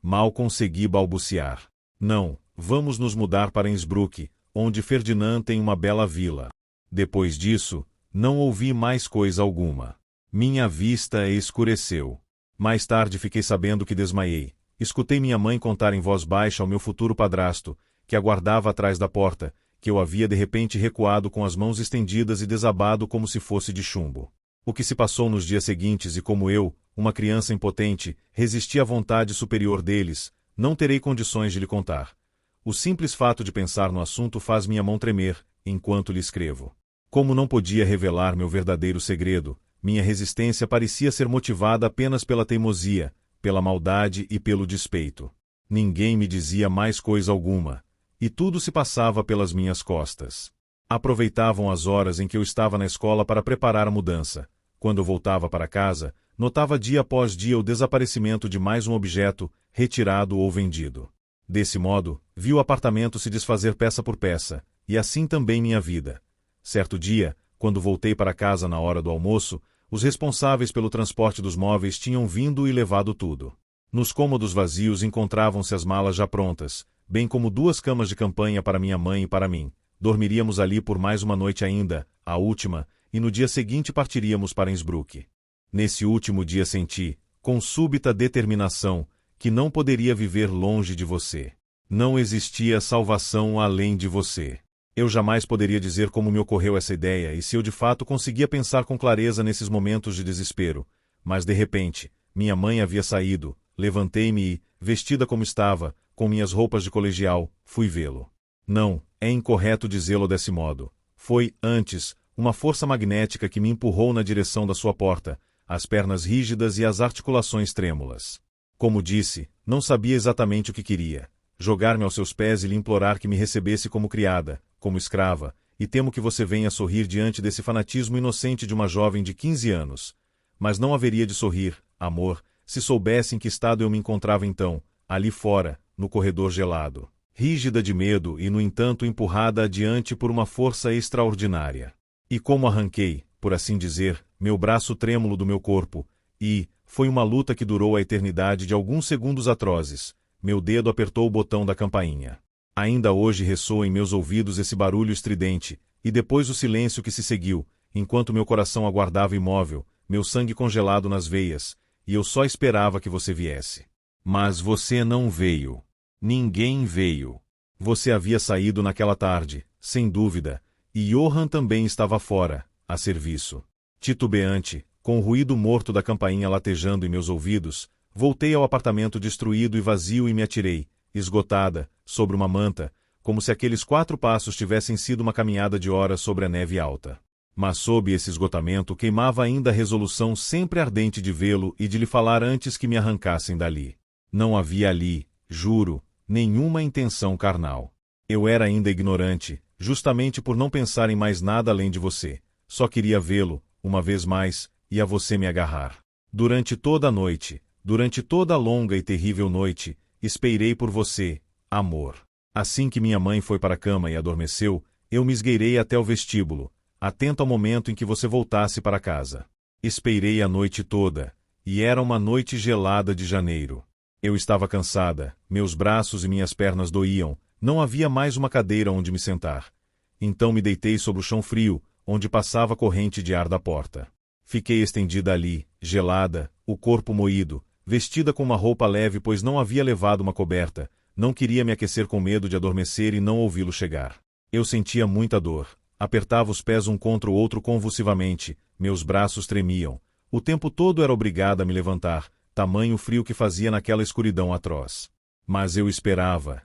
Mal consegui balbuciar. Não, vamos nos mudar para Innsbruck, onde Ferdinand tem uma bela vila. Depois disso, não ouvi mais coisa alguma. Minha vista escureceu. Mais tarde fiquei sabendo que desmaiei. Escutei minha mãe contar em voz baixa ao meu futuro padrasto, que aguardava atrás da porta, que eu havia de repente recuado com as mãos estendidas e desabado como se fosse de chumbo. O que se passou nos dias seguintes e como eu, uma criança impotente, resisti à vontade superior deles, não terei condições de lhe contar. O simples fato de pensar no assunto faz minha mão tremer, enquanto lhe escrevo. Como não podia revelar meu verdadeiro segredo, minha resistência parecia ser motivada apenas pela teimosia, pela maldade e pelo despeito. Ninguém me dizia mais coisa alguma, e tudo se passava pelas minhas costas. Aproveitavam as horas em que eu estava na escola para preparar a mudança. Quando eu voltava para casa, notava dia após dia o desaparecimento de mais um objeto, retirado ou vendido. Desse modo, vi o apartamento se desfazer peça por peça, e assim também minha vida. Certo dia, quando voltei para casa na hora do almoço, os responsáveis pelo transporte dos móveis tinham vindo e levado tudo. Nos cômodos vazios encontravam-se as malas já prontas, bem como 2 camas de campanha para minha mãe e para mim. Dormiríamos ali por mais uma noite ainda, a última, e no dia seguinte partiríamos para Innsbruck. Nesse último dia senti, com súbita determinação, que não poderia viver longe de você. Não existia salvação além de você. Eu jamais poderia dizer como me ocorreu essa ideia e se eu de fato conseguia pensar com clareza nesses momentos de desespero. Mas de repente, minha mãe havia saído, levantei-me e, vestida como estava, com minhas roupas de colegial, fui vê-lo. Não, é incorreto dizê-lo desse modo. Foi, antes, uma força magnética que me empurrou na direção da sua porta, as pernas rígidas e as articulações trêmulas. Como disse, não sabia exatamente o que queria. Jogar-me aos seus pés e lhe implorar que me recebesse como criada, como escrava, e temo que você venha sorrir diante desse fanatismo inocente de uma jovem de 15 anos. Mas não haveria de sorrir, amor, se soubesse em que estado eu me encontrava então, ali fora, no corredor gelado. Rígida de medo e, no entanto, empurrada adiante por uma força extraordinária. E como arranquei, por assim dizer, meu braço trêmulo do meu corpo, e, foi uma luta que durou a eternidade de alguns segundos atrozes, meu dedo apertou o botão da campainha. Ainda hoje ressoa em meus ouvidos esse barulho estridente, e depois o silêncio que se seguiu, enquanto meu coração aguardava imóvel, meu sangue congelado nas veias, e eu só esperava que você viesse. Mas você não veio. Ninguém veio. Você havia saído naquela tarde, sem dúvida, e Johann também estava fora, a serviço. Titubeante, com o ruído morto da campainha latejando em meus ouvidos, voltei ao apartamento destruído e vazio e me atirei, esgotada, sobre uma manta, como se aqueles 4 passos tivessem sido uma caminhada de horas sobre a neve alta. Mas sob esse esgotamento queimava ainda a resolução sempre ardente de vê-lo e de lhe falar antes que me arrancassem dali. Não havia ali, juro, nenhuma intenção carnal. Eu era ainda ignorante, justamente por não pensar em mais nada além de você. Só queria vê-lo, uma vez mais, e a você me agarrar. Durante toda a noite, durante toda a longa e terrível noite, esperei por você, amor. Assim que minha mãe foi para a cama e adormeceu, eu me esgueirei até o vestíbulo, atento ao momento em que você voltasse para casa. Esperei a noite toda, e era uma noite gelada de janeiro. Eu estava cansada, meus braços e minhas pernas doíam, não havia mais uma cadeira onde me sentar. Então me deitei sobre o chão frio, onde passava a corrente de ar da porta. Fiquei estendida ali, gelada, o corpo moído, vestida com uma roupa leve pois não havia levado uma coberta, não queria me aquecer com medo de adormecer e não ouvi-lo chegar. Eu sentia muita dor, apertava os pés um contra o outro convulsivamente, meus braços tremiam, o tempo todo era obrigada a me levantar, tamanho frio que fazia naquela escuridão atroz. Mas eu esperava,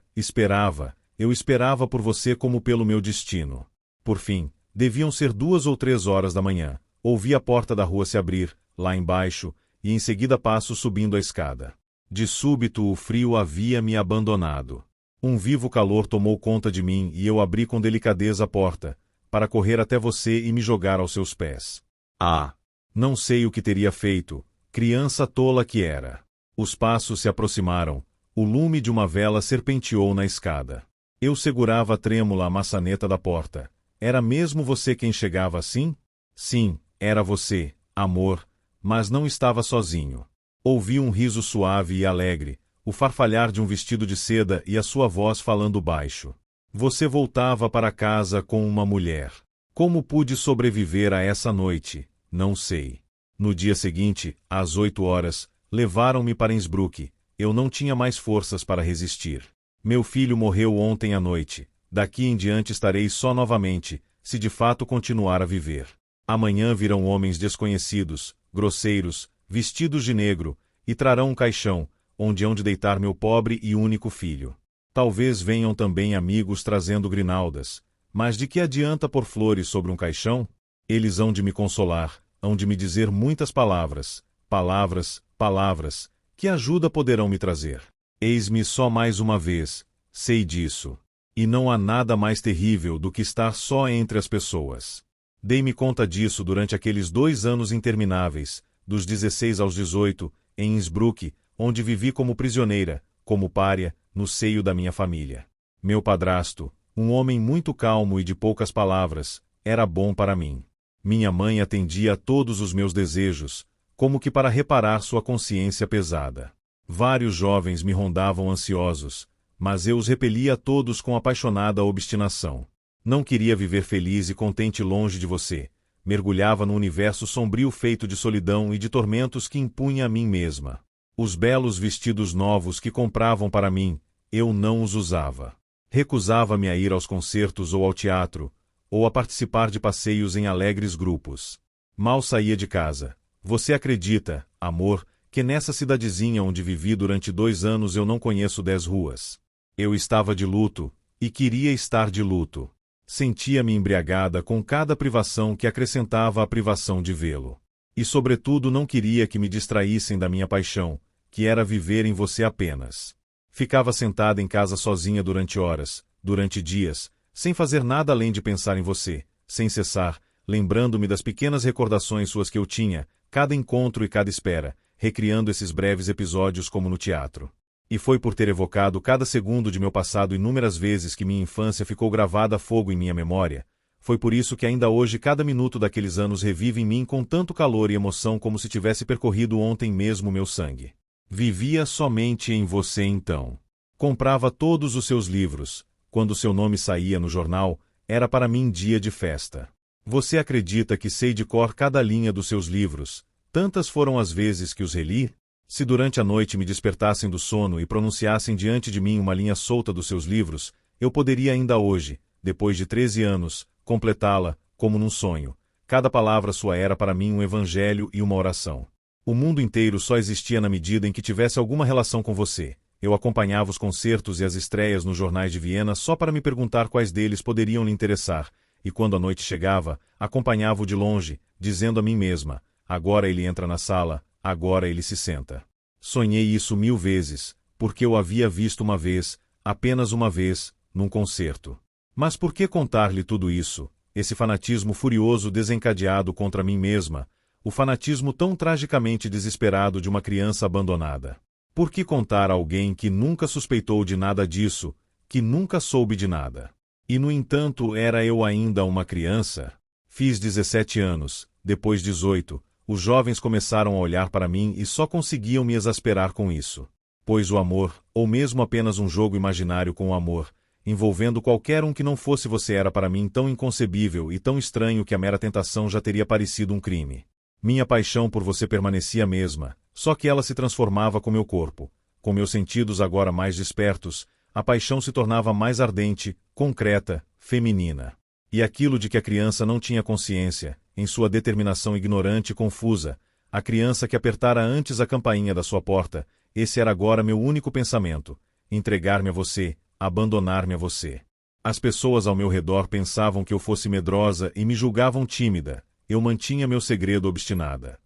eu esperava por você como pelo meu destino. Por fim, deviam ser 2 ou 3 horas da manhã, ouvi a porta da rua se abrir, lá embaixo, e em seguida passos subindo a escada. De súbito o frio havia me abandonado. Um vivo calor tomou conta de mim e eu abri com delicadeza a porta, para correr até você e me jogar aos seus pés. Ah! Não sei o que teria feito, criança tola que era. Os passos se aproximaram, o lume de uma vela serpenteou na escada. Eu segurava trêmula a maçaneta da porta. Era mesmo você quem chegava assim? Sim, era você, amor, mas não estava sozinho. Ouvi um riso suave e alegre, o farfalhar de um vestido de seda e a sua voz falando baixo. Você voltava para casa com uma mulher. Como pude sobreviver a essa noite? Não sei. No dia seguinte, às 8 horas, levaram-me para Innsbruck. Eu não tinha mais forças para resistir. Meu filho morreu ontem à noite. Daqui em diante estarei só novamente, se de fato continuar a viver. Amanhã virão homens desconhecidos, grosseiros, vestidos de negro, e trarão um caixão, onde hão de deitar meu pobre e único filho. Talvez venham também amigos trazendo grinaldas, mas de que adianta pôr flores sobre um caixão? Eles hão de me consolar, hão de me dizer muitas palavras, palavras, que ajuda poderão me trazer. Eis-me só mais uma vez, sei disso. E não há nada mais terrível do que estar só entre as pessoas. Dei-me conta disso durante aqueles 2 anos intermináveis, dos 16 aos 18, em Innsbruck, onde vivi como prisioneira, como pária, no seio da minha família. Meu padrasto, um homem muito calmo e de poucas palavras, era bom para mim. Minha mãe atendia a todos os meus desejos, como que para reparar sua consciência pesada. Vários jovens me rondavam ansiosos, mas eu os repelia a todos com apaixonada obstinação. Não queria viver feliz e contente longe de você. Mergulhava num universo sombrio feito de solidão e de tormentos que impunha a mim mesma. Os belos vestidos novos que compravam para mim, eu não os usava. Recusava-me a ir aos concertos ou ao teatro, ou a participar de passeios em alegres grupos. Mal saía de casa. Você acredita, amor, que nessa cidadezinha onde vivi durante 2 anos eu não conheço 10 ruas? Eu estava de luto, e queria estar de luto. Sentia-me embriagada com cada privação que acrescentava à privação de vê-lo. E sobretudo não queria que me distraíssem da minha paixão, que era viver em você apenas. Ficava sentada em casa sozinha durante horas, durante dias, sem fazer nada além de pensar em você, sem cessar, lembrando-me das pequenas recordações suas que eu tinha, cada encontro e cada espera, recriando esses breves episódios como no teatro. E foi por ter evocado cada segundo de meu passado inúmeras vezes que minha infância ficou gravada a fogo em minha memória. Foi por isso que ainda hoje cada minuto daqueles anos revive em mim com tanto calor e emoção como se tivesse percorrido ontem mesmo meu sangue. Vivia somente em você então. Comprava todos os seus livros, Quando seu nome saía no jornal, era para mim dia de festa. Você acredita que sei de cor cada linha dos seus livros? Tantas foram as vezes que os reli? Se durante a noite me despertassem do sono e pronunciassem diante de mim uma linha solta dos seus livros, eu poderia ainda hoje, depois de 13 anos, completá-la, como num sonho. Cada palavra sua era para mim um evangelho e uma oração. O mundo inteiro só existia na medida em que tivesse alguma relação com você. Eu acompanhava os concertos e as estreias nos jornais de Viena só para me perguntar quais deles poderiam lhe interessar, e quando a noite chegava, acompanhava-o de longe, dizendo a mim mesma: agora ele entra na sala, agora ele se senta. Sonhei isso 1000 vezes, porque eu havia visto uma vez, apenas uma vez, num concerto. Mas por que contar-lhe tudo isso, esse fanatismo furioso desencadeado contra mim mesma, o fanatismo tão tragicamente desesperado de uma criança abandonada? Por que contar a alguém que nunca suspeitou de nada disso, que nunca soube de nada? E no entanto era eu ainda uma criança? Fiz 17 anos, depois 18, os jovens começaram a olhar para mim e só conseguiam me exasperar com isso. Pois o amor, ou mesmo apenas um jogo imaginário com o amor, envolvendo qualquer um que não fosse você, era para mim tão inconcebível e tão estranho que a mera tentação já teria parecido um crime. Minha paixão por você permanecia a mesma, só que ela se transformava com meu corpo. Com meus sentidos agora mais despertos, a paixão se tornava mais ardente, concreta, feminina. E aquilo de que a criança não tinha consciência, em sua determinação ignorante e confusa, a criança que apertara antes a campainha da sua porta, esse era agora meu único pensamento: entregar-me a você, abandonar-me a você. As pessoas ao meu redor pensavam que eu fosse medrosa e me julgavam tímida. Eu mantinha meu segredo obstinada.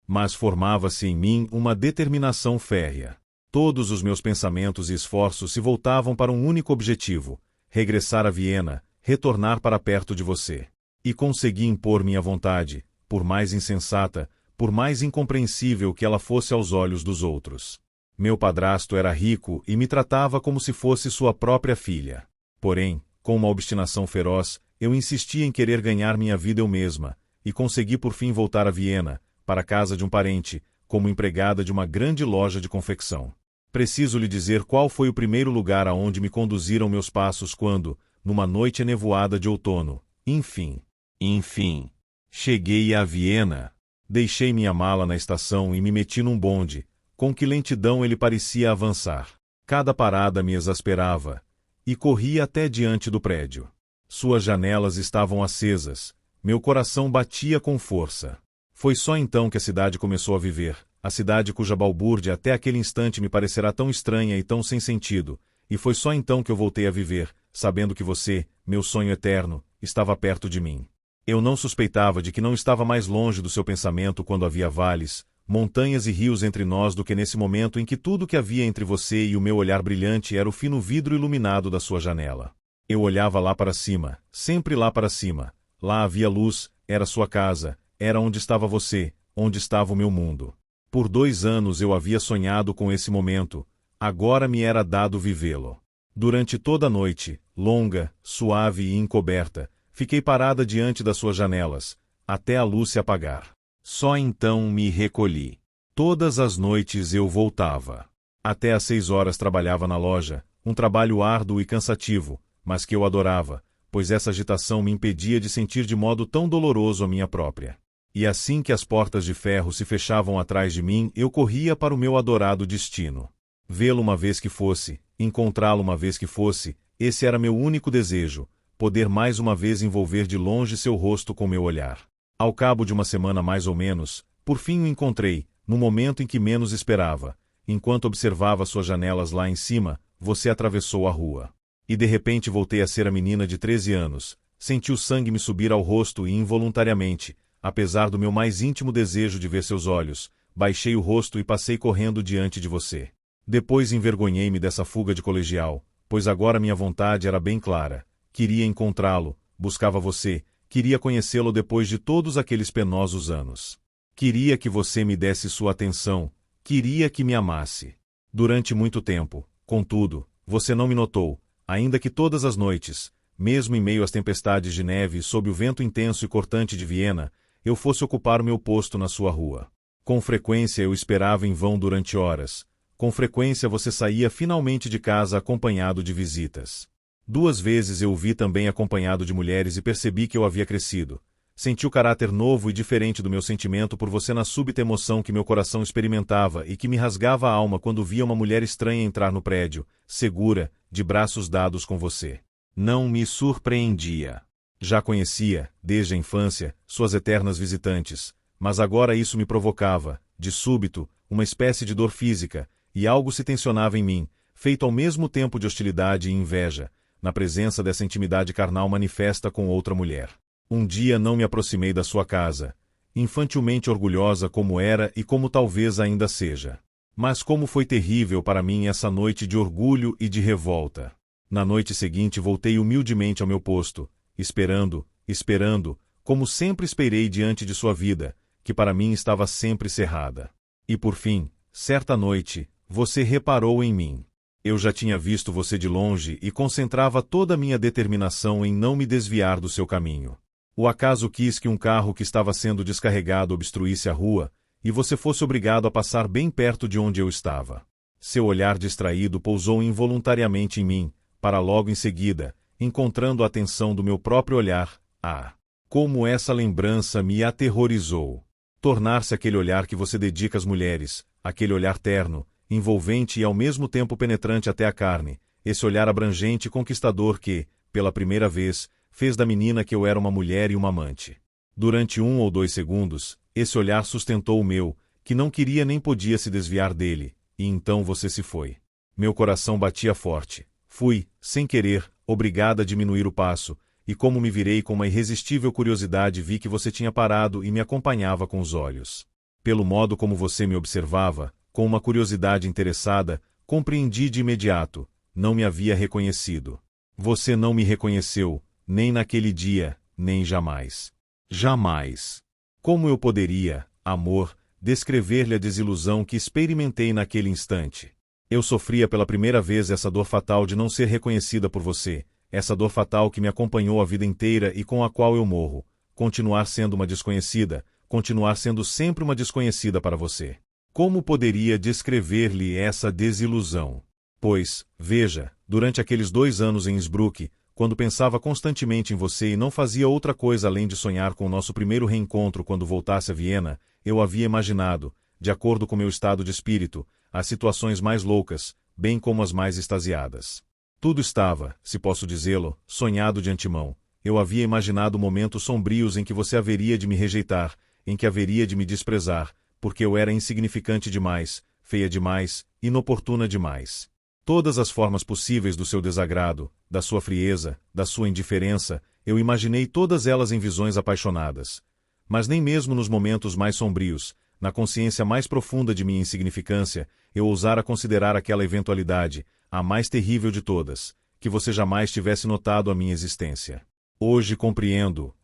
Mas formava-se em mim uma determinação férrea. Todos os meus pensamentos e esforços se voltavam para um único objetivo: regressar a Viena, retornar para perto de você. E consegui impor minha vontade, por mais insensata, por mais incompreensível que ela fosse aos olhos dos outros. Meu padrasto era rico e me tratava como se fosse sua própria filha. Porém, com uma obstinação feroz, eu insistia em querer ganhar minha vida eu mesma, e consegui por fim voltar a Viena, para a casa de um parente, como empregada de uma grande loja de confecção. Preciso lhe dizer qual foi o primeiro lugar aonde me conduziram meus passos quando, numa noite enevoada de outono, enfim, cheguei a Viena. Deixei minha mala na estação e me meti num bonde. Com que lentidão ele parecia avançar. Cada parada me exasperava. E corri até diante do prédio. Suas janelas estavam acesas. Meu coração batia com força. Foi só então que a cidade começou a viver, a cidade cuja balbúrdia até aquele instante me parecerá tão estranha e tão sem sentido, e foi só então que eu voltei a viver, sabendo que você, meu sonho eterno, estava perto de mim. Eu não suspeitava de que não estava mais longe do seu pensamento quando havia vales, montanhas e rios entre nós do que nesse momento em que tudo que havia entre você e o meu olhar brilhante era o fino vidro iluminado da sua janela. Eu olhava lá para cima, sempre lá para cima. Lá havia luz, era sua casa, era onde estava você, onde estava o meu mundo. Por 2 anos eu havia sonhado com esse momento, agora me era dado vivê-lo. Durante toda a noite, longa, suave e encoberta, fiquei parada diante das suas janelas, até a luz se apagar. Só então me recolhi. Todas as noites eu voltava. Até às 6 horas trabalhava na loja, um trabalho árduo e cansativo, mas que eu adorava, pois essa agitação me impedia de sentir de modo tão doloroso a minha própria. E assim que as portas de ferro se fechavam atrás de mim, eu corria para o meu adorado destino. Vê-lo uma vez que fosse, encontrá-lo uma vez que fosse, esse era meu único desejo, poder mais uma vez envolver de longe seu rosto com meu olhar. Ao cabo de uma semana mais ou menos, por fim o encontrei, no momento em que menos esperava. Enquanto observava suas janelas lá em cima, você atravessou a rua. E de repente voltei a ser a menina de 13 anos. Senti o sangue me subir ao rosto e involuntariamente, apesar do meu mais íntimo desejo de ver seus olhos, baixei o rosto e passei correndo diante de você. Depois envergonhei-me dessa fuga de colegial, pois agora minha vontade era bem clara. Queria encontrá-lo, buscava você, queria conhecê-lo depois de todos aqueles penosos anos. Queria que você me desse sua atenção, queria que me amasse. Durante muito tempo, contudo, você não me notou, ainda que todas as noites, mesmo em meio às tempestades de neve e sob o vento intenso e cortante de Viena, eu fosse ocupar o meu posto na sua rua. Com frequência eu esperava em vão durante horas. Com frequência você saía finalmente de casa acompanhado de visitas. 2 vezes eu o vi também acompanhado de mulheres e percebi que eu havia crescido. Senti o caráter novo e diferente do meu sentimento por você na súbita emoção que meu coração experimentava e que me rasgava a alma quando via uma mulher estranha entrar no prédio, segura, de braços dados com você. Não me surpreendia. Já conhecia, desde a infância, suas eternas visitantes, mas agora isso me provocava, de súbito, uma espécie de dor física, e algo se tensionava em mim, feito ao mesmo tempo de hostilidade e inveja, na presença dessa intimidade carnal manifesta com outra mulher. Um dia não me aproximei da sua casa, infantilmente orgulhosa como era e como talvez ainda seja. Mas como foi terrível para mim essa noite de orgulho e de revolta. Na noite seguinte voltei humildemente ao meu posto, esperando, como sempre esperei diante de sua vida, que para mim estava sempre cerrada. E por fim, certa noite, você reparou em mim. Eu já tinha visto você de longe e concentrava toda a minha determinação em não me desviar do seu caminho. O acaso quis que um carro que estava sendo descarregado obstruísse a rua, e você fosse obrigado a passar bem perto de onde eu estava. Seu olhar distraído pousou involuntariamente em mim, para logo em seguida, encontrando a atenção do meu próprio olhar. Ah! Como essa lembrança me aterrorizou! Tornar-se aquele olhar que você dedica às mulheres, aquele olhar terno, envolvente e ao mesmo tempo penetrante até a carne, esse olhar abrangente e conquistador que, pela primeira vez, fez da menina que eu era uma mulher e uma amante. Durante 1 ou 2 segundos, esse olhar sustentou o meu, que não queria nem podia se desviar dele, e então você se foi. Meu coração batia forte. Fui, sem querer, obrigada a diminuir o passo, e como me virei com uma irresistível curiosidade vi que você tinha parado e me acompanhava com os olhos. Pelo modo como você me observava, com uma curiosidade interessada, compreendi de imediato, não me havia reconhecido. Você não me reconheceu, nem naquele dia, nem jamais. Jamais. Como eu poderia, amor, descrever-lhe a desilusão que experimentei naquele instante? Eu sofria pela primeira vez essa dor fatal de não ser reconhecida por você, essa dor fatal que me acompanhou a vida inteira e com a qual eu morro, continuar sendo uma desconhecida, continuar sendo sempre uma desconhecida para você. Como poderia descrever-lhe essa desilusão? Pois, veja, durante aqueles 2 anos em Innsbruck, quando pensava constantemente em você e não fazia outra coisa além de sonhar com o nosso primeiro reencontro quando voltasse a Viena, eu havia imaginado, de acordo com meu estado de espírito, as situações mais loucas, bem como as mais extasiadas. Tudo estava, se posso dizê-lo, sonhado de antemão. Eu havia imaginado momentos sombrios em que você haveria de me rejeitar, em que haveria de me desprezar, porque eu era insignificante demais, feia demais, inoportuna demais. Todas as formas possíveis do seu desagrado, da sua frieza, da sua indiferença, eu imaginei todas elas em visões apaixonadas. Mas nem mesmo nos momentos mais sombrios, na consciência mais profunda de minha insignificância, eu ousara considerar aquela eventualidade, a mais terrível de todas, que você jamais tivesse notado a minha existência. Hoje compreendo,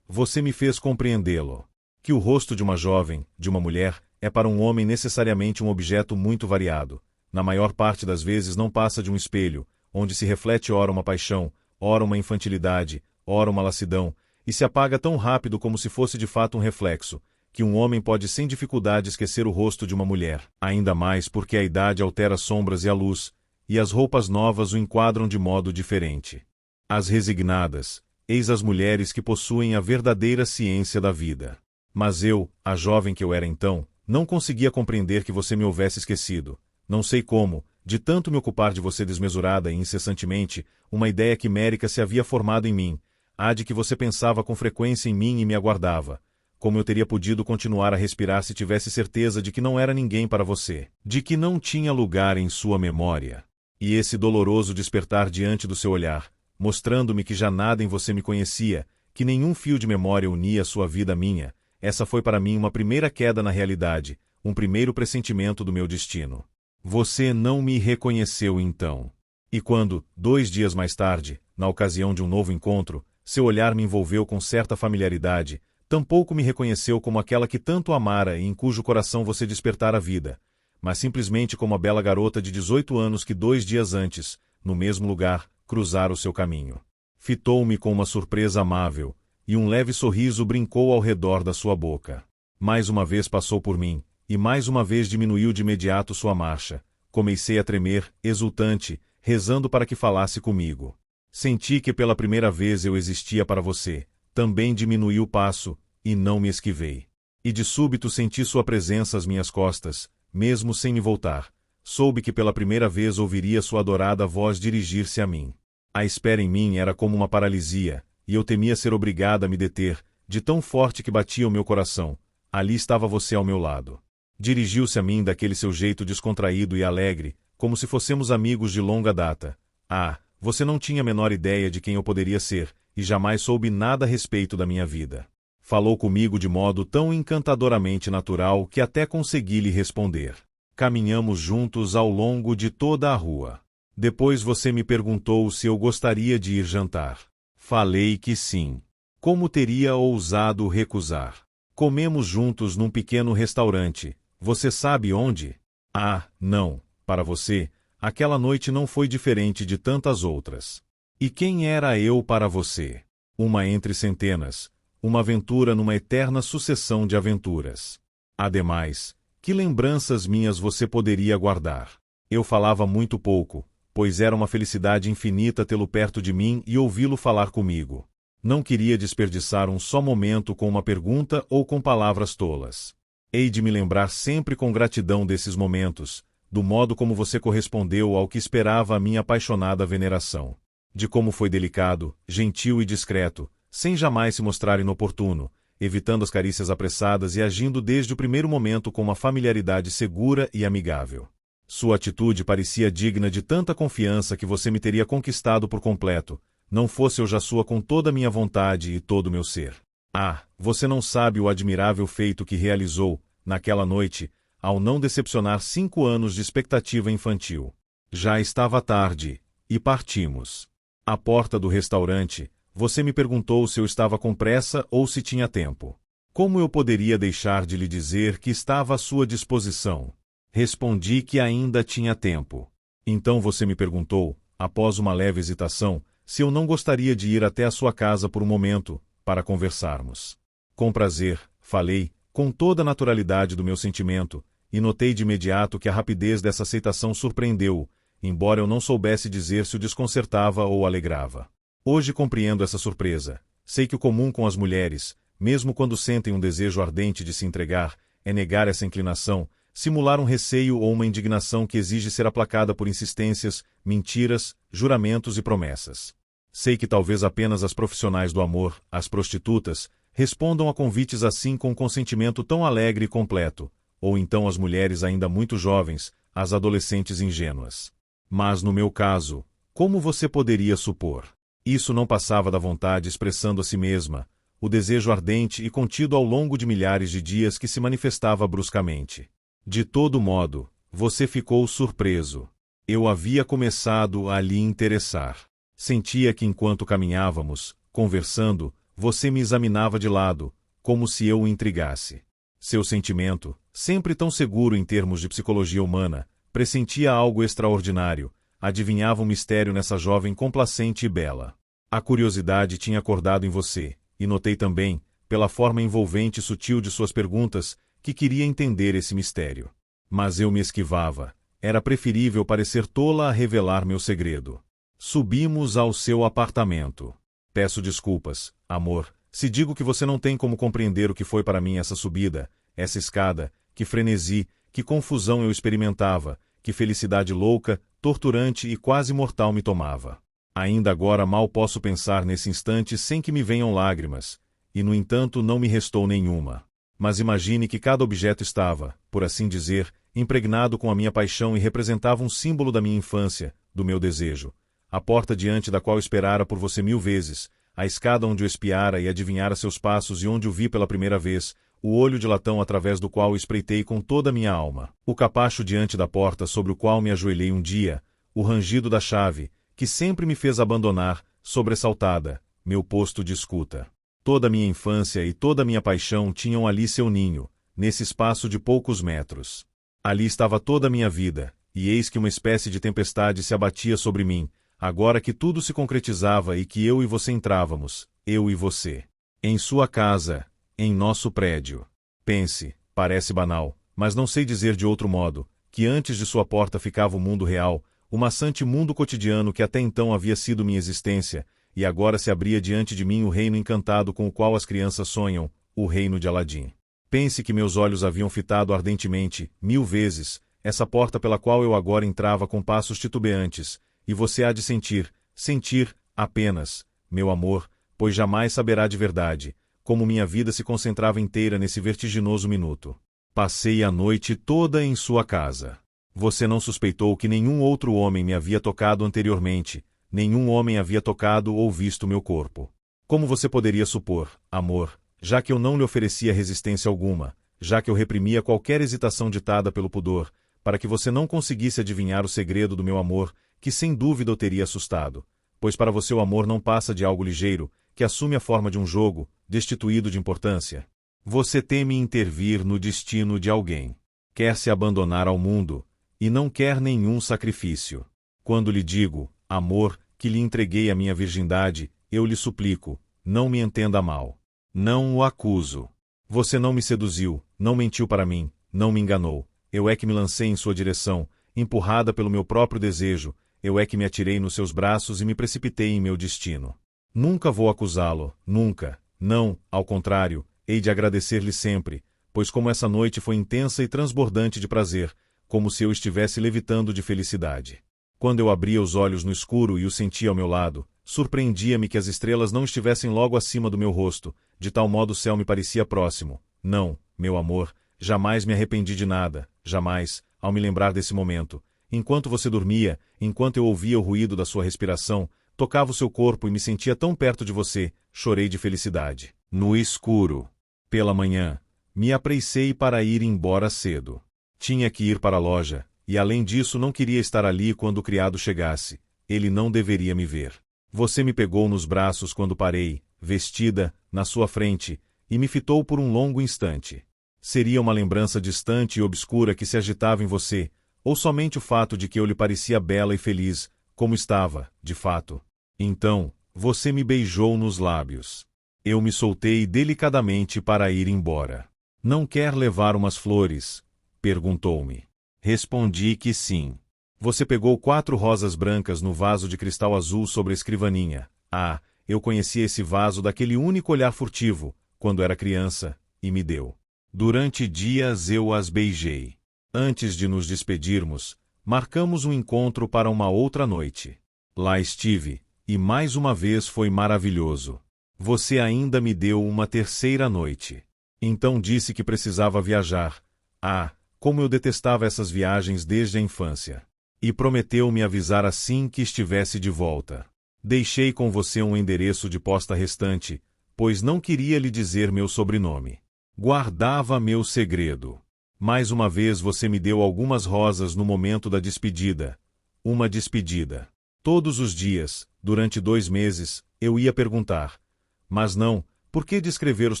você me fez compreendê-lo, que o rosto de uma jovem, de uma mulher, é para um homem necessariamente um objeto muito variado. Na maior parte das vezes não passa de um espelho, onde se reflete ora uma paixão, ora uma infantilidade, ora uma lassidão, e se apaga tão rápido como se fosse de fato um reflexo, que um homem pode sem dificuldade esquecer o rosto de uma mulher, ainda mais porque a idade altera as sombras e a luz, e as roupas novas o enquadram de modo diferente. As resignadas, eis as mulheres que possuem a verdadeira ciência da vida. Mas eu, a jovem que eu era então, não conseguia compreender que você me houvesse esquecido. Não sei como, de tanto me ocupar de você desmesurada e incessantemente, uma ideia quimérica se havia formado em mim, a de que você pensava com frequência em mim e me aguardava. Como eu teria podido continuar a respirar se tivesse certeza de que não era ninguém para você, de que não tinha lugar em sua memória. E esse doloroso despertar diante do seu olhar, mostrando-me que já nada em você me conhecia, que nenhum fio de memória unia sua vida à minha, essa foi para mim uma primeira queda na realidade, um primeiro pressentimento do meu destino. Você não me reconheceu então. E quando, 2 dias mais tarde, na ocasião de um novo encontro, seu olhar me envolveu com certa familiaridade, tampouco me reconheceu como aquela que tanto amara e em cujo coração você despertara a vida, mas simplesmente como a bela garota de 18 anos que 2 dias antes, no mesmo lugar, cruzara o seu caminho. Fitou-me com uma surpresa amável, e um leve sorriso brincou ao redor da sua boca. Mais uma vez passou por mim, e mais uma vez diminuiu de imediato sua marcha. Comecei a tremer, exultante, rezando para que falasse comigo. Senti que pela primeira vez eu existia para você. Também diminuí o passo, e não me esquivei. E de súbito senti sua presença às minhas costas, mesmo sem me voltar. Soube que pela primeira vez ouviria sua adorada voz dirigir-se a mim. A espera em mim era como uma paralisia, e eu temia ser obrigada a me deter, de tão forte que batia o meu coração. Ali estava você ao meu lado. Dirigiu-se a mim daquele seu jeito descontraído e alegre, como se fôssemos amigos de longa data. Ah, você não tinha a menor ideia de quem eu poderia ser, e jamais soube nada a respeito da minha vida. Falou comigo de modo tão encantadoramente natural que até consegui lhe responder. Caminhamos juntos ao longo de toda a rua. Depois você me perguntou se eu gostaria de ir jantar. Falei que sim. Como teria ousado recusar? Comemos juntos num pequeno restaurante. Você sabe onde? Ah, não. Para você, aquela noite não foi diferente de tantas outras. E quem era eu para você? Uma entre centenas. Uma aventura numa eterna sucessão de aventuras. Ademais, que lembranças minhas você poderia guardar? Eu falava muito pouco, pois era uma felicidade infinita tê-lo perto de mim e ouvi-lo falar comigo. Não queria desperdiçar um só momento com uma pergunta ou com palavras tolas. Hei de me lembrar sempre com gratidão desses momentos, do modo como você correspondeu ao que esperava a minha apaixonada veneração. De como foi delicado, gentil e discreto, sem jamais se mostrar inoportuno, evitando as carícias apressadas e agindo desde o primeiro momento com uma familiaridade segura e amigável. Sua atitude parecia digna de tanta confiança que você me teria conquistado por completo, não fosse eu já sua com toda a minha vontade e todo o meu ser. Ah, você não sabe o admirável feito que realizou, naquela noite, ao não decepcionar 5 anos de expectativa infantil. Já estava tarde, e partimos. À porta do restaurante, você me perguntou se eu estava com pressa ou se tinha tempo. Como eu poderia deixar de lhe dizer que estava à sua disposição? Respondi que ainda tinha tempo. Então você me perguntou, após uma leve hesitação, se eu não gostaria de ir até a sua casa por um momento, para conversarmos. Com prazer, falei, com toda a naturalidade do meu sentimento, e notei de imediato que a rapidez dessa aceitação surpreendeu-o, embora eu não soubesse dizer se o desconcertava ou alegrava. Hoje compreendo essa surpresa. Sei que o comum com as mulheres, mesmo quando sentem um desejo ardente de se entregar, é negar essa inclinação, simular um receio ou uma indignação que exige ser aplacada por insistências, mentiras, juramentos e promessas. Sei que talvez apenas as profissionais do amor, as prostitutas, respondam a convites assim com um consentimento tão alegre e completo, ou então as mulheres ainda muito jovens, as adolescentes ingênuas. Mas no meu caso, como você poderia supor? Isso não passava da vontade expressando a si mesma, o desejo ardente e contido ao longo de milhares de dias que se manifestava bruscamente. De todo modo, você ficou surpreso. Eu havia começado a lhe interessar. Sentia que enquanto caminhávamos, conversando, você me examinava de lado, como se eu o intrigasse. Seu sentimento, sempre tão seguro em termos de psicologia humana, pressentia algo extraordinário, adivinhava um mistério nessa jovem complacente e bela. A curiosidade tinha acordado em você, e notei também, pela forma envolvente e sutil de suas perguntas, que queria entender esse mistério. Mas eu me esquivava. Era preferível parecer tola a revelar meu segredo. Subimos ao seu apartamento. Peço desculpas, amor, se digo que você não tem como compreender o que foi para mim essa subida, essa escada, que frenesi, que confusão eu experimentava, que felicidade louca, torturante e quase mortal me tomava. Ainda agora mal posso pensar nesse instante sem que me venham lágrimas, e no entanto não me restou nenhuma. Mas imagine que cada objeto estava, por assim dizer, impregnado com a minha paixão e representava um símbolo da minha infância, do meu desejo. A porta diante da qual esperara por você 1000 vezes, a escada onde o espiara e adivinhara seus passos e onde o vi pela primeira vez, o olho de latão através do qual o espreitei com toda a minha alma, o capacho diante da porta sobre o qual me ajoelhei um dia, o rangido da chave, que sempre me fez abandonar, sobressaltada, meu posto de escuta. Toda a minha infância e toda a minha paixão tinham ali seu ninho, nesse espaço de poucos metros. Ali estava toda a minha vida, e eis que uma espécie de tempestade se abatia sobre mim, agora que tudo se concretizava e que eu e você entrávamos, eu e você. Em sua casa, em nosso prédio. Pense, parece banal, mas não sei dizer de outro modo, que antes de sua porta ficava o mundo real, o maçante mundo cotidiano que até então havia sido minha existência, e agora se abria diante de mim o reino encantado com o qual as crianças sonham, o reino de Aladim. Pense que meus olhos haviam fitado ardentemente, 1000 vezes, essa porta pela qual eu agora entrava com passos titubeantes, e você há de sentir apenas, meu amor, pois jamais saberá de verdade, como minha vida se concentrava inteira nesse vertiginoso minuto. Passei a noite toda em sua casa. Você não suspeitou que nenhum outro homem me havia tocado anteriormente, nenhum homem havia tocado ou visto meu corpo. Como você poderia supor, amor, já que eu não lhe oferecia resistência alguma, já que eu reprimia qualquer hesitação ditada pelo pudor, para que você não conseguisse adivinhar o segredo do meu amor, que sem dúvida o teria assustado, pois para você o amor não passa de algo ligeiro, que assume a forma de um jogo, destituído de importância. Você teme intervir no destino de alguém. Quer se abandonar ao mundo, e não quer nenhum sacrifício. Quando lhe digo, amor, que lhe entreguei a minha virgindade, eu lhe suplico, não me entenda mal. Não o acuso. Você não me seduziu, não mentiu para mim, não me enganou. Eu é que me lancei em sua direção, empurrada pelo meu próprio desejo, eu é que me atirei nos seus braços e me precipitei em meu destino. Nunca vou acusá-lo, nunca. Não, ao contrário, hei de agradecer-lhe sempre, pois como essa noite foi intensa e transbordante de prazer, como se eu estivesse levitando de felicidade. Quando eu abria os olhos no escuro e o sentia ao meu lado, surpreendia-me que as estrelas não estivessem logo acima do meu rosto, de tal modo o céu me parecia próximo. Não, meu amor, jamais me arrependi de nada, jamais, ao me lembrar desse momento. Enquanto você dormia, enquanto eu ouvia o ruído da sua respiração, tocava o seu corpo e me sentia tão perto de você, chorei de felicidade. No escuro. Pela manhã, me apressei para ir embora cedo. Tinha que ir para a loja, e além disso não queria estar ali quando o criado chegasse. Ele não deveria me ver. Você me pegou nos braços quando parei, vestida, na sua frente, e me fitou por um longo instante. Seria uma lembrança distante e obscura que se agitava em você, ou somente o fato de que eu lhe parecia bela e feliz, como estava, de fato. Então, você me beijou nos lábios. Eu me soltei delicadamente para ir embora. Não quer levar umas flores? Perguntou-me. Respondi que sim. Você pegou 4 rosas brancas no vaso de cristal azul sobre a escrivaninha. Ah, eu conhecia esse vaso daquele único olhar furtivo, quando era criança, e me deu. Durante dias eu as beijei. Antes de nos despedirmos, marcamos um encontro para uma outra noite. Lá estive, e mais uma vez foi maravilhoso. Você ainda me deu uma terceira noite. Então disse que precisava viajar. Ah, como eu detestava essas viagens desde a infância. E prometeu me avisar assim que estivesse de volta. Deixei com você um endereço de posta restante, pois não queria lhe dizer meu sobrenome. Guardava meu segredo. Mais uma vez você me deu algumas rosas no momento da despedida. Uma despedida. Todos os dias, durante 2 meses, eu ia perguntar. Mas não, por que descrever os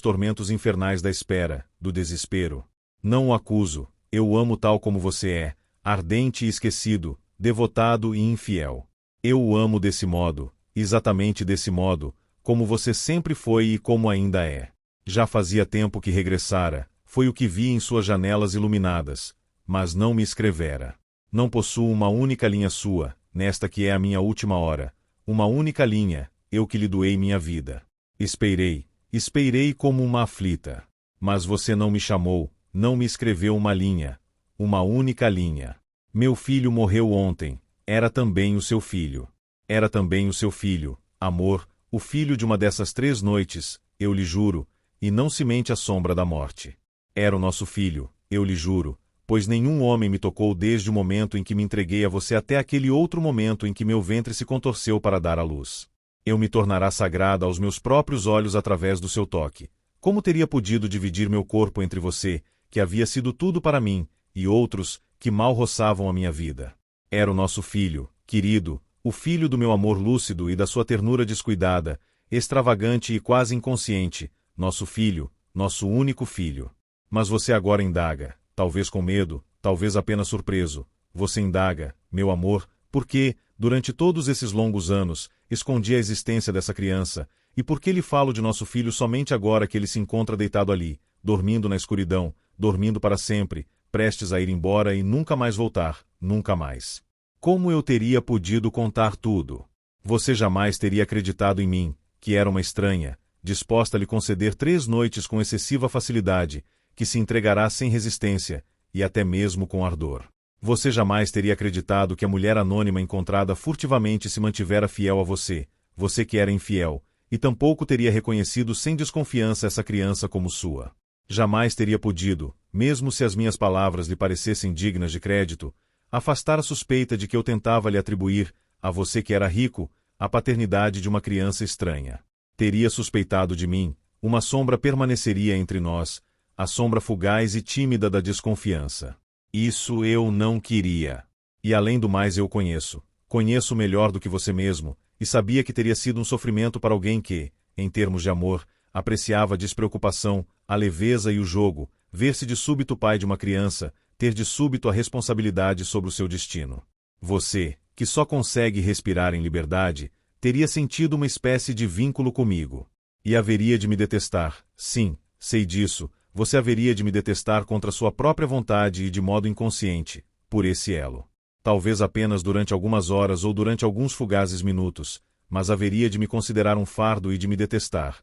tormentos infernais da espera, do desespero? Não o acuso, eu o amo tal como você é, ardente e esquecido, devotado e infiel. Eu o amo desse modo, exatamente desse modo, como você sempre foi e como ainda é. Já fazia tempo que regressara, foi o que vi em suas janelas iluminadas, mas não me escrevera. Não possuo uma única linha sua, nesta que é a minha última hora. Uma única linha, eu que lhe doei minha vida. Esperei como uma aflita. Mas você não me chamou, não me escreveu uma linha. Uma única linha. Meu filho morreu ontem, era também o seu filho. Era também o seu filho, amor, o filho de uma dessas 3 noites, eu lhe juro, e não se mente a sombra da morte. Era o nosso filho, eu lhe juro, pois nenhum homem me tocou desde o momento em que me entreguei a você até aquele outro momento em que meu ventre se contorceu para dar à luz. Eu me tornará sagrada aos meus próprios olhos através do seu toque. Como teria podido dividir meu corpo entre você, que havia sido tudo para mim, e outros, que mal roçavam a minha vida? Era o nosso filho, querido, o filho do meu amor lúcido e da sua ternura descuidada, extravagante e quase inconsciente, nosso filho, nosso único filho. Mas você agora indaga, talvez com medo, talvez apenas surpreso. Você indaga, meu amor, por que, durante todos esses longos anos, escondi a existência dessa criança, e por que lhe falo de nosso filho somente agora que ele se encontra deitado ali, dormindo na escuridão, dormindo para sempre, prestes a ir embora e nunca mais voltar, nunca mais. Como eu teria podido contar tudo? Você jamais teria acreditado em mim, que era uma estranha, disposta a lhe conceder 3 noites com excessiva facilidade, que se entregará sem resistência, e até mesmo com ardor. Você jamais teria acreditado que a mulher anônima encontrada furtivamente se mantivera fiel a você, você que era infiel, e tampouco teria reconhecido sem desconfiança essa criança como sua. Jamais teria podido, mesmo se as minhas palavras lhe parecessem dignas de crédito, afastar a suspeita de que eu tentava lhe atribuir, a você que era rico, a paternidade de uma criança estranha. Teria suspeitado de mim, uma sombra permaneceria entre nós, a sombra fugaz e tímida da desconfiança. Isso eu não queria. E além do mais eu conheço melhor do que você mesmo, e sabia que teria sido um sofrimento para alguém que, em termos de amor, apreciava a despreocupação, a leveza e o jogo, ver-se de súbito pai de uma criança, ter de súbito a responsabilidade sobre o seu destino. Você, que só consegue respirar em liberdade, teria sentido uma espécie de vínculo comigo. E haveria de me detestar, sim, sei disso, você haveria de me detestar contra sua própria vontade e de modo inconsciente, por esse elo. Talvez apenas durante algumas horas ou durante alguns fugazes minutos, mas haveria de me considerar um fardo e de me detestar.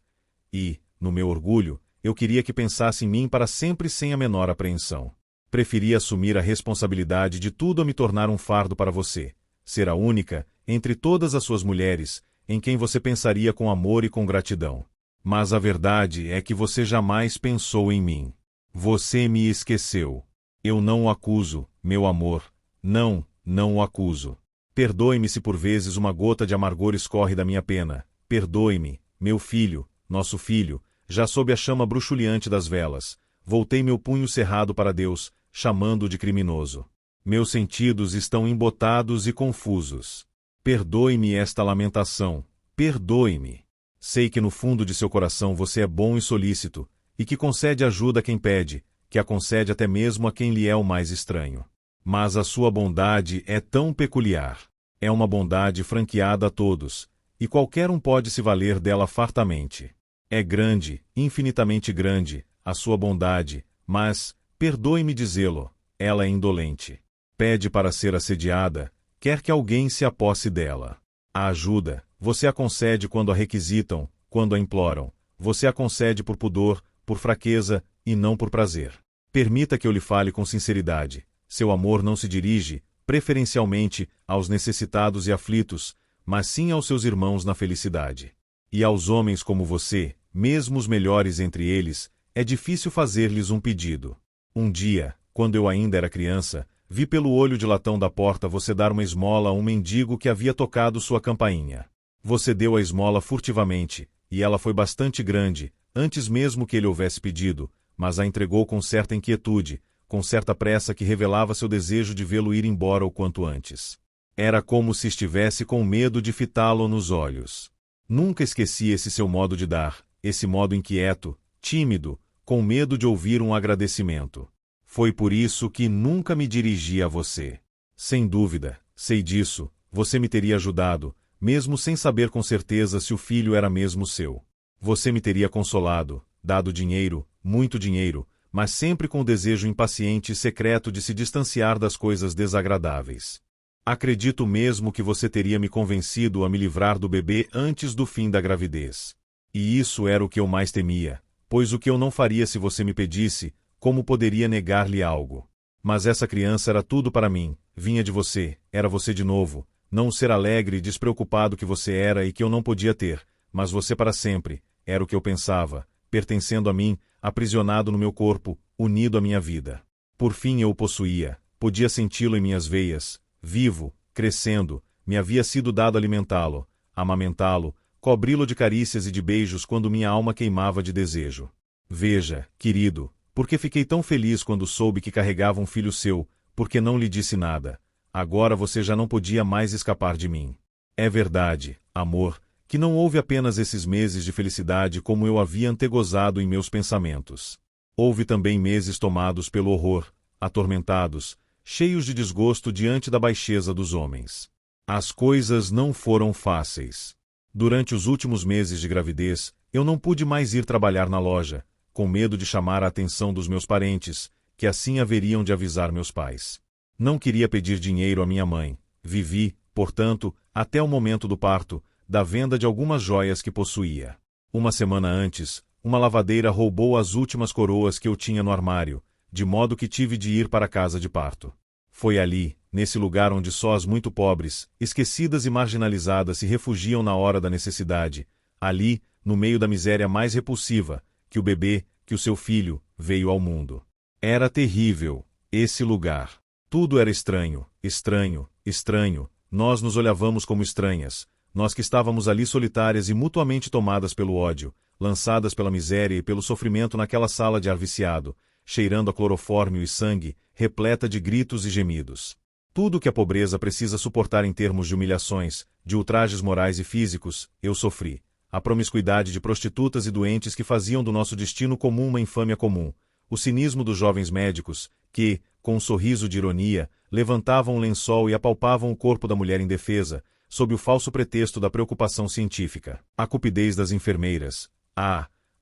E, no meu orgulho, eu queria que pensasse em mim para sempre sem a menor apreensão. Preferia assumir a responsabilidade de tudo a me tornar um fardo para você, ser a única, entre todas as suas mulheres, em quem você pensaria com amor e com gratidão. Mas a verdade é que você jamais pensou em mim. Você me esqueceu. Eu não o acuso, meu amor. Não o acuso. Perdoe-me se por vezes uma gota de amargor escorre da minha pena. Perdoe-me, meu filho, nosso filho, já sob a chama bruxuleante das velas. Voltei meu punho cerrado para Deus, chamando-o de criminoso. Meus sentidos estão embotados e confusos. Perdoe-me esta lamentação. Perdoe-me. Sei que no fundo de seu coração você é bom e solícito, e que concede ajuda a quem pede, que a concede até mesmo a quem lhe é o mais estranho. Mas a sua bondade é tão peculiar. É uma bondade franqueada a todos, e qualquer um pode se valer dela fartamente. É grande, infinitamente grande, a sua bondade, mas, perdoe-me dizê-lo, ela é indolente. Pede para ser assediada, quer que alguém se aposse dela. A ajuda, você a concede quando a requisitam, quando a imploram. Você a concede por pudor, por fraqueza, e não por prazer. Permita que eu lhe fale com sinceridade. Seu amor não se dirige, preferencialmente, aos necessitados e aflitos, mas sim aos seus irmãos na felicidade. E aos homens como você, mesmo os melhores entre eles, é difícil fazer-lhes um pedido. Um dia, quando eu ainda era criança, vi pelo olho de latão da porta você dar uma esmola a um mendigo que havia tocado sua campainha. Você deu a esmola furtivamente, e ela foi bastante grande, antes mesmo que ele houvesse pedido, mas a entregou com certa inquietude, com certa pressa que revelava seu desejo de vê-lo ir embora o quanto antes. Era como se estivesse com medo de fitá-lo nos olhos. Nunca esqueci esse seu modo de dar, esse modo inquieto, tímido, com medo de ouvir um agradecimento. Foi por isso que nunca me dirigi a você. Sem dúvida, sei disso, você me teria ajudado, mesmo sem saber com certeza se o filho era mesmo seu. Você me teria consolado, dado dinheiro, muito dinheiro, mas sempre com o desejo impaciente e secreto de se distanciar das coisas desagradáveis. Acredito mesmo que você teria me convencido a me livrar do bebê antes do fim da gravidez. E isso era o que eu mais temia, pois o que eu não faria se você me pedisse, como poderia negar-lhe algo? Mas essa criança era tudo para mim, vinha de você, era você de novo, não o ser alegre e despreocupado que você era e que eu não podia ter, mas você para sempre, era o que eu pensava, pertencendo a mim, aprisionado no meu corpo, unido à minha vida. Por fim eu o possuía, podia senti-lo em minhas veias, vivo, crescendo, me havia sido dado alimentá-lo, amamentá-lo, cobri-lo de carícias e de beijos quando minha alma queimava de desejo. Veja, querido, porque fiquei tão feliz quando soube que carregava um filho seu, porque não lhe disse nada. Agora você já não podia mais escapar de mim. É verdade, amor, que não houve apenas esses meses de felicidade como eu havia antegozado em meus pensamentos. Houve também meses tomados pelo horror, atormentados, cheios de desgosto diante da baixeza dos homens. As coisas não foram fáceis. Durante os últimos meses de gravidez, eu não pude mais ir trabalhar na loja, com medo de chamar a atenção dos meus parentes, que assim haveriam de avisar meus pais. Não queria pedir dinheiro à minha mãe, Vivi, portanto, até o momento do parto, da venda de algumas joias que possuía. Uma semana antes, uma lavadeira roubou as últimas coroas que eu tinha no armário, de modo que tive de ir para a casa de parto. Foi ali, nesse lugar onde só as muito pobres, esquecidas e marginalizadas se refugiam na hora da necessidade, ali, no meio da miséria mais repulsiva, que o bebê, que o seu filho, veio ao mundo. Era terrível, esse lugar. Tudo era estranho, estranho, estranho, nós nos olhávamos como estranhas, nós que estávamos ali solitárias e mutuamente tomadas pelo ódio, lançadas pela miséria e pelo sofrimento naquela sala de ar viciado, cheirando a clorofórmio e sangue, repleta de gritos e gemidos. Tudo que a pobreza precisa suportar em termos de humilhações, de ultrajes morais e físicos, eu sofri. A promiscuidade de prostitutas e doentes que faziam do nosso destino comum uma infâmia comum, o cinismo dos jovens médicos, que, com um sorriso de ironia, levantavam um lençol e apalpavam o corpo da mulher indefesa, sob o falso pretexto da preocupação científica. A cupidez das enfermeiras.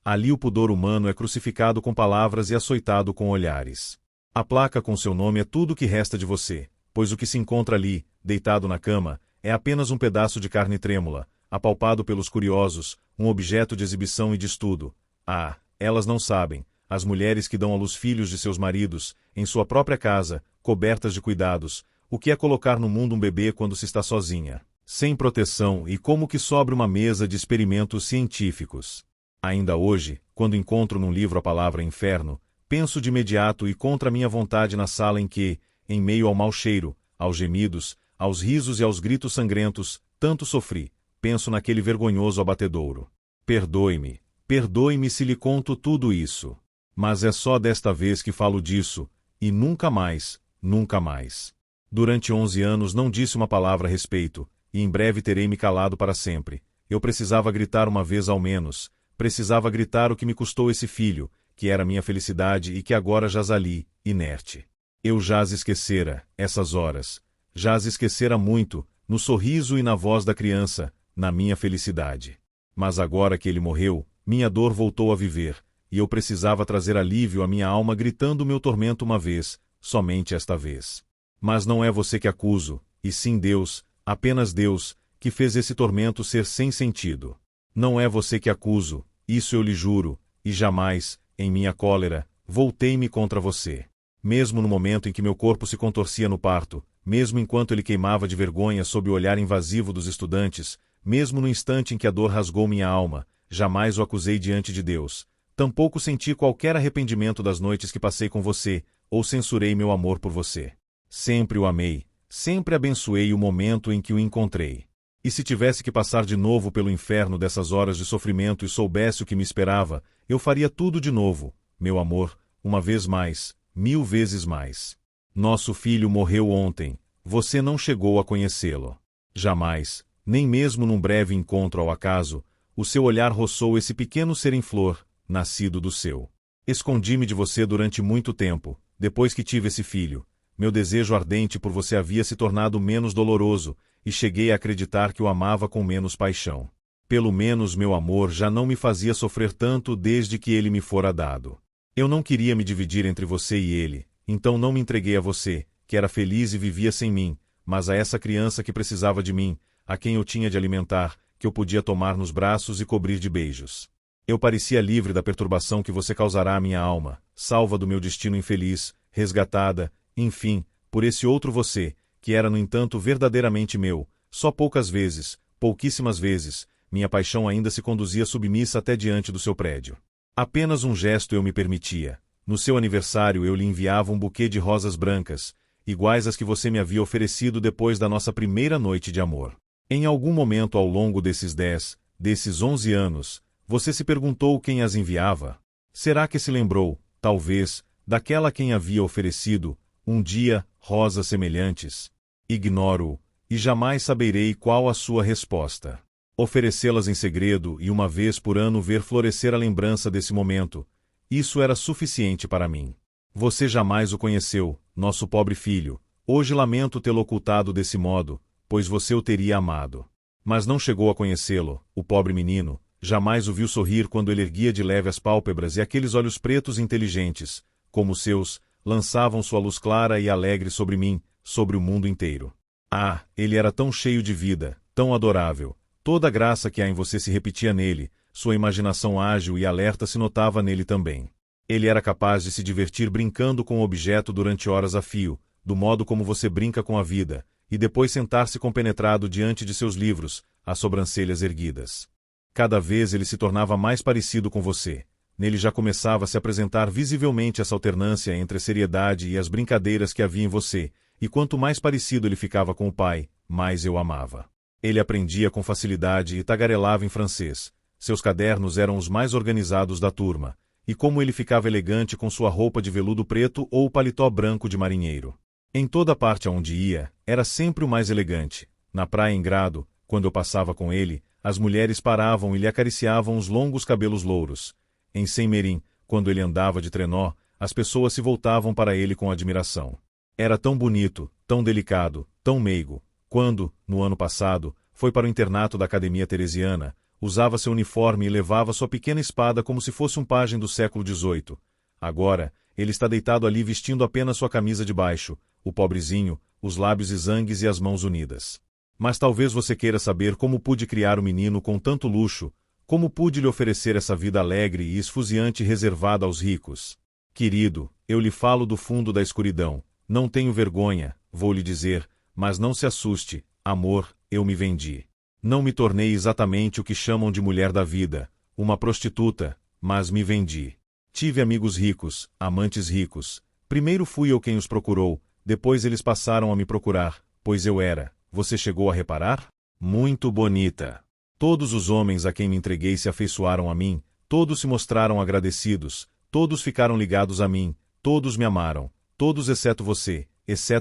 Ali o pudor humano é crucificado com palavras e açoitado com olhares. A placa com seu nome é tudo o que resta de você, pois o que se encontra ali, deitado na cama, é apenas um pedaço de carne trêmula, apalpado pelos curiosos, um objeto de exibição e de estudo. Elas não sabem, as mulheres que dão à luz filhos de seus maridos, em sua própria casa, cobertas de cuidados, o que é colocar no mundo um bebê quando se está sozinha, sem proteção e como que sobre uma mesa de experimentos científicos. Ainda hoje, quando encontro num livro a palavra inferno, penso de imediato e contra minha vontade na sala em que, em meio ao mau cheiro, aos gemidos, aos risos e aos gritos sangrentos, tanto sofri, penso naquele vergonhoso abatedouro. Perdoe-me, perdoe-me se lhe conto tudo isso. Mas é só desta vez que falo disso, e nunca mais, nunca mais. Durante 11 anos não disse uma palavra a respeito, e em breve terei me calado para sempre. Eu precisava gritar uma vez ao menos, precisava gritar o que me custou esse filho, que era minha felicidade e que agora jaz ali, inerte. Eu jaz esquecera, essas horas. Jaz esquecera muito, no sorriso e na voz da criança, na minha felicidade. Mas agora que ele morreu, minha dor voltou a viver, e eu precisava trazer alívio à minha alma gritando meu tormento uma vez, somente esta vez. Mas não é você que acuso, e sim Deus, apenas Deus, que fez esse tormento ser sem sentido. Não é você que acuso, isso eu lhe juro, e jamais, em minha cólera, voltei-me contra você. Mesmo no momento em que meu corpo se contorcia no parto, mesmo enquanto ele queimava de vergonha sob o olhar invasivo dos estudantes, mesmo no instante em que a dor rasgou minha alma, jamais o acusei diante de Deus. Tampouco senti qualquer arrependimento das noites que passei com você, ou censurei meu amor por você. Sempre o amei, sempre abençoei o momento em que o encontrei. E se tivesse que passar de novo pelo inferno dessas horas de sofrimento e soubesse o que me esperava, eu faria tudo de novo, meu amor, uma vez mais, 1000 vezes mais. Nosso filho morreu ontem, você não chegou a conhecê-lo. Jamais, nem mesmo num breve encontro ao acaso, o seu olhar roçou esse pequeno ser em flor, nascido do seu. Escondi-me de você durante muito tempo, depois que tive esse filho. Meu desejo ardente por você havia se tornado menos doloroso, e cheguei a acreditar que o amava com menos paixão. Pelo menos meu amor já não me fazia sofrer tanto desde que ele me fora dado. Eu não queria me dividir entre você e ele, então não me entreguei a você, que era feliz e vivia sem mim, mas a essa criança que precisava de mim, a quem eu tinha de alimentar, que eu podia tomar nos braços e cobrir de beijos. Eu parecia livre da perturbação que você causará à minha alma, salva do meu destino infeliz, resgatada, enfim, por esse outro você, que era no entanto verdadeiramente meu, só poucas vezes, pouquíssimas vezes, minha paixão ainda se conduzia submissa até diante do seu prédio. Apenas um gesto eu me permitia. No seu aniversário eu lhe enviava um buquê de rosas brancas, iguais às que você me havia oferecido depois da nossa primeira noite de amor. Em algum momento ao longo desses 11 anos, você se perguntou quem as enviava? Será que se lembrou, talvez, daquela a quem havia oferecido, um dia, rosas semelhantes? Ignoro-o, e jamais saberei qual a sua resposta. Oferecê-las em segredo e uma vez por ano ver florescer a lembrança desse momento, isso era suficiente para mim. Você jamais o conheceu, nosso pobre filho. Hoje lamento tê-lo ocultado desse modo, pois você o teria amado. Mas não chegou a conhecê-lo, o pobre menino, jamais o viu sorrir quando ele erguia de leve as pálpebras e aqueles olhos pretos inteligentes, como os seus, lançavam sua luz clara e alegre sobre mim, sobre o mundo inteiro. Ah, ele era tão cheio de vida, tão adorável. Toda a graça que há em você se repetia nele, sua imaginação ágil e alerta se notava nele também. Ele era capaz de se divertir brincando com o objeto durante horas a fio, do modo como você brinca com a vida, e depois sentar-se compenetrado diante de seus livros, as sobrancelhas erguidas. Cada vez ele se tornava mais parecido com você. Nele já começava a se apresentar visivelmente essa alternância entre a seriedade e as brincadeiras que havia em você, e quanto mais parecido ele ficava com o pai, mais eu amava. Ele aprendia com facilidade e tagarelava em francês. Seus cadernos eram os mais organizados da turma, e como ele ficava elegante com sua roupa de veludo preto ou o paletó branco de marinheiro. Em toda parte aonde ia, era sempre o mais elegante. Na praia em Grado, quando eu passava com ele, as mulheres paravam e lhe acariciavam os longos cabelos louros. Em Saint-Mérin, quando ele andava de trenó, as pessoas se voltavam para ele com admiração. Era tão bonito, tão delicado, tão meigo. Quando, no ano passado, foi para o internato da Academia Teresiana, usava seu uniforme e levava sua pequena espada como se fosse um pajem do século XVIII. Agora, ele está deitado ali vestindo apenas sua camisa de baixo, o pobrezinho, os lábios exangues e as mãos unidas. Mas talvez você queira saber como pude criar o menino com tanto luxo, como pude lhe oferecer essa vida alegre e esfuziante reservada aos ricos. Querido, eu lhe falo do fundo da escuridão. Não tenho vergonha, vou lhe dizer, mas não se assuste, amor, eu me vendi. Não me tornei exatamente o que chamam de mulher da vida, uma prostituta, mas me vendi. Tive amigos ricos, amantes ricos. Primeiro fui eu quem os procurou, depois eles passaram a me procurar, pois eu era, você chegou a reparar? Muito bonita. Todos os homens a quem me entreguei se afeiçoaram a mim, todos se mostraram agradecidos, todos ficaram ligados a mim, todos me amaram, todos exceto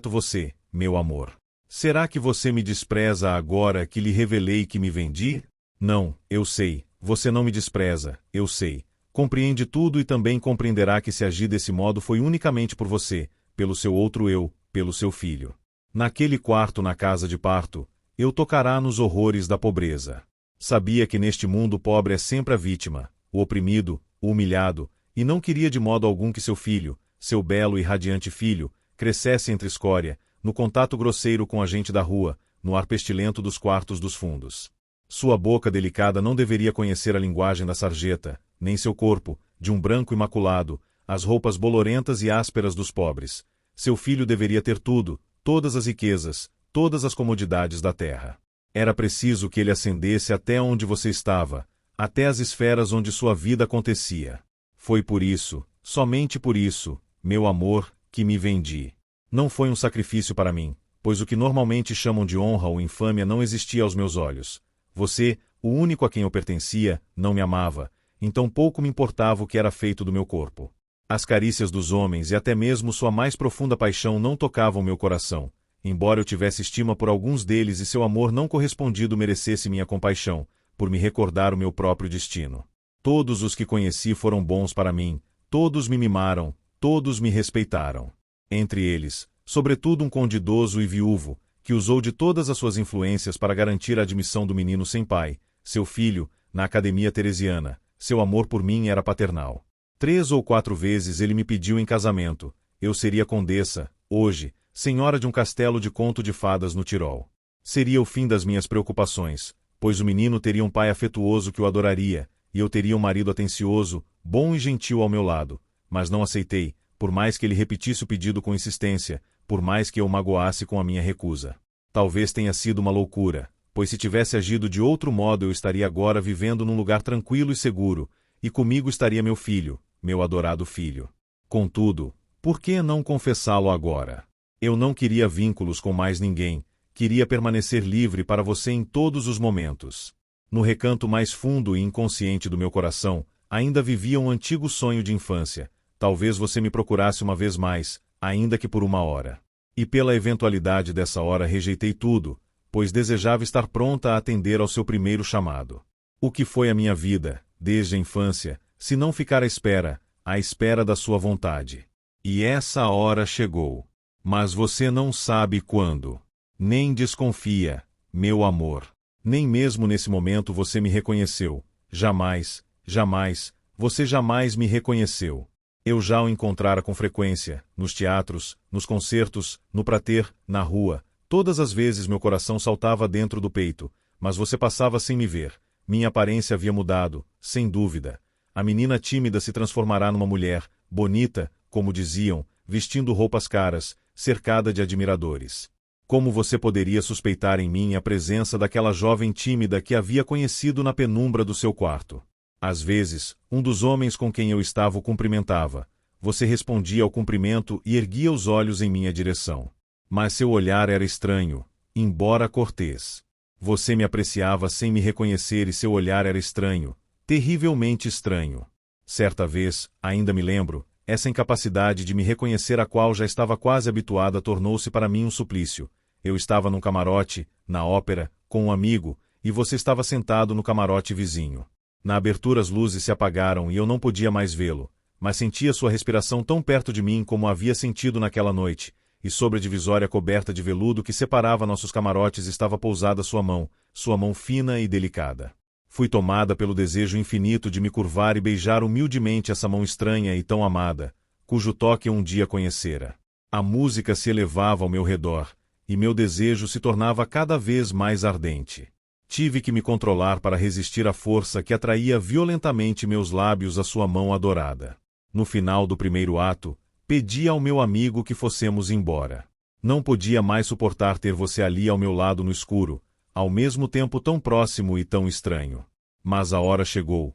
você, meu amor. Será que você me despreza agora que lhe revelei que me vendi? Não, eu sei, você não me despreza, eu sei. Compreende tudo e também compreenderá que se agir desse modo foi unicamente por você, pelo seu outro eu, pelo seu filho. Naquele quarto na casa de parto, eu tocará nos horrores da pobreza. Sabia que neste mundo pobre é sempre a vítima, o oprimido, o humilhado, e não queria de modo algum que seu filho, seu belo e radiante filho, crescesse entre escória, no contato grosseiro com a gente da rua, no ar pestilento dos quartos dos fundos. Sua boca delicada não deveria conhecer a linguagem da sarjeta, nem seu corpo, de um branco imaculado, as roupas bolorentas e ásperas dos pobres. Seu filho deveria ter tudo, todas as riquezas, todas as comodidades da terra. Era preciso que ele ascendesse até onde você estava, até as esferas onde sua vida acontecia. Foi por isso, somente por isso, meu amor, que me vendi. Não foi um sacrifício para mim, pois o que normalmente chamam de honra ou infâmia não existia aos meus olhos. Você, o único a quem eu pertencia, não me amava, então pouco me importava o que era feito do meu corpo. As carícias dos homens e até mesmo sua mais profunda paixão não tocavam meu coração, embora eu tivesse estima por alguns deles e seu amor não correspondido merecesse minha compaixão, por me recordar o meu próprio destino. Todos os que conheci foram bons para mim, todos me mimaram, todos me respeitaram. Entre eles, sobretudo um conde idoso e viúvo, que usou de todas as suas influências para garantir a admissão do menino sem pai, seu filho, na Academia Teresiana. Seu amor por mim era paternal. 3 ou 4 vezes ele me pediu em casamento. Eu seria condessa, hoje, senhora de um castelo de conto de fadas no Tirol. Seria o fim das minhas preocupações, pois o menino teria um pai afetuoso que o adoraria, e eu teria um marido atencioso, bom e gentil ao meu lado. Mas não aceitei, por mais que ele repetisse o pedido com insistência, por mais que eu o magoasse com a minha recusa. Talvez tenha sido uma loucura, pois se tivesse agido de outro modo eu estaria agora vivendo num lugar tranquilo e seguro, e comigo estaria meu filho, meu adorado filho. Contudo, por que não confessá-lo agora? Eu não queria vínculos com mais ninguém, queria permanecer livre para você em todos os momentos. No recanto mais fundo e inconsciente do meu coração, ainda vivia um antigo sonho de infância. Talvez você me procurasse uma vez mais, ainda que por uma hora. E pela eventualidade dessa hora rejeitei tudo, pois desejava estar pronta a atender ao seu primeiro chamado. O que foi a minha vida, desde a infância, se não ficar à espera da sua vontade? E essa hora chegou. Mas você não sabe quando. Nem desconfia, meu amor. Nem mesmo nesse momento você me reconheceu. Jamais, jamais, você jamais me reconheceu. Eu já o encontrara com frequência, nos teatros, nos concertos, no prater, na rua, Todas as vezes meu coração saltava dentro do peito, mas você passava sem me ver. Minha aparência havia mudado, sem dúvida. A menina tímida se transformará numa mulher, bonita, como diziam, vestindo roupas caras, cercada de admiradores. Como você poderia suspeitar em mim a presença daquela jovem tímida que havia conhecido na penumbra do seu quarto? Às vezes, um dos homens com quem eu estava o cumprimentava. Você respondia ao cumprimento e erguia os olhos em minha direção. Mas seu olhar era estranho, embora cortês. Você me apreciava sem me reconhecer e seu olhar era estranho, terrivelmente estranho. Certa vez, ainda me lembro, essa incapacidade de me reconhecer a qual já estava quase habituada tornou-se para mim um suplício. Eu estava num camarote, na ópera, com um amigo, e você estava sentado no camarote vizinho. Na abertura as luzes se apagaram e eu não podia mais vê-lo, mas sentia sua respiração tão perto de mim como havia sentido naquela noite, e sobre a divisória coberta de veludo que separava nossos camarotes estava pousada sua mão fina e delicada. Fui tomada pelo desejo infinito de me curvar e beijar humildemente essa mão estranha e tão amada, cujo toque eu um dia conhecera. A música se elevava ao meu redor, e meu desejo se tornava cada vez mais ardente. Tive que me controlar para resistir à força que atraía violentamente meus lábios à sua mão adorada. No final do primeiro ato, pedi ao meu amigo que fossemos embora. Não podia mais suportar ter você ali ao meu lado no escuro, ao mesmo tempo tão próximo e tão estranho. Mas a hora chegou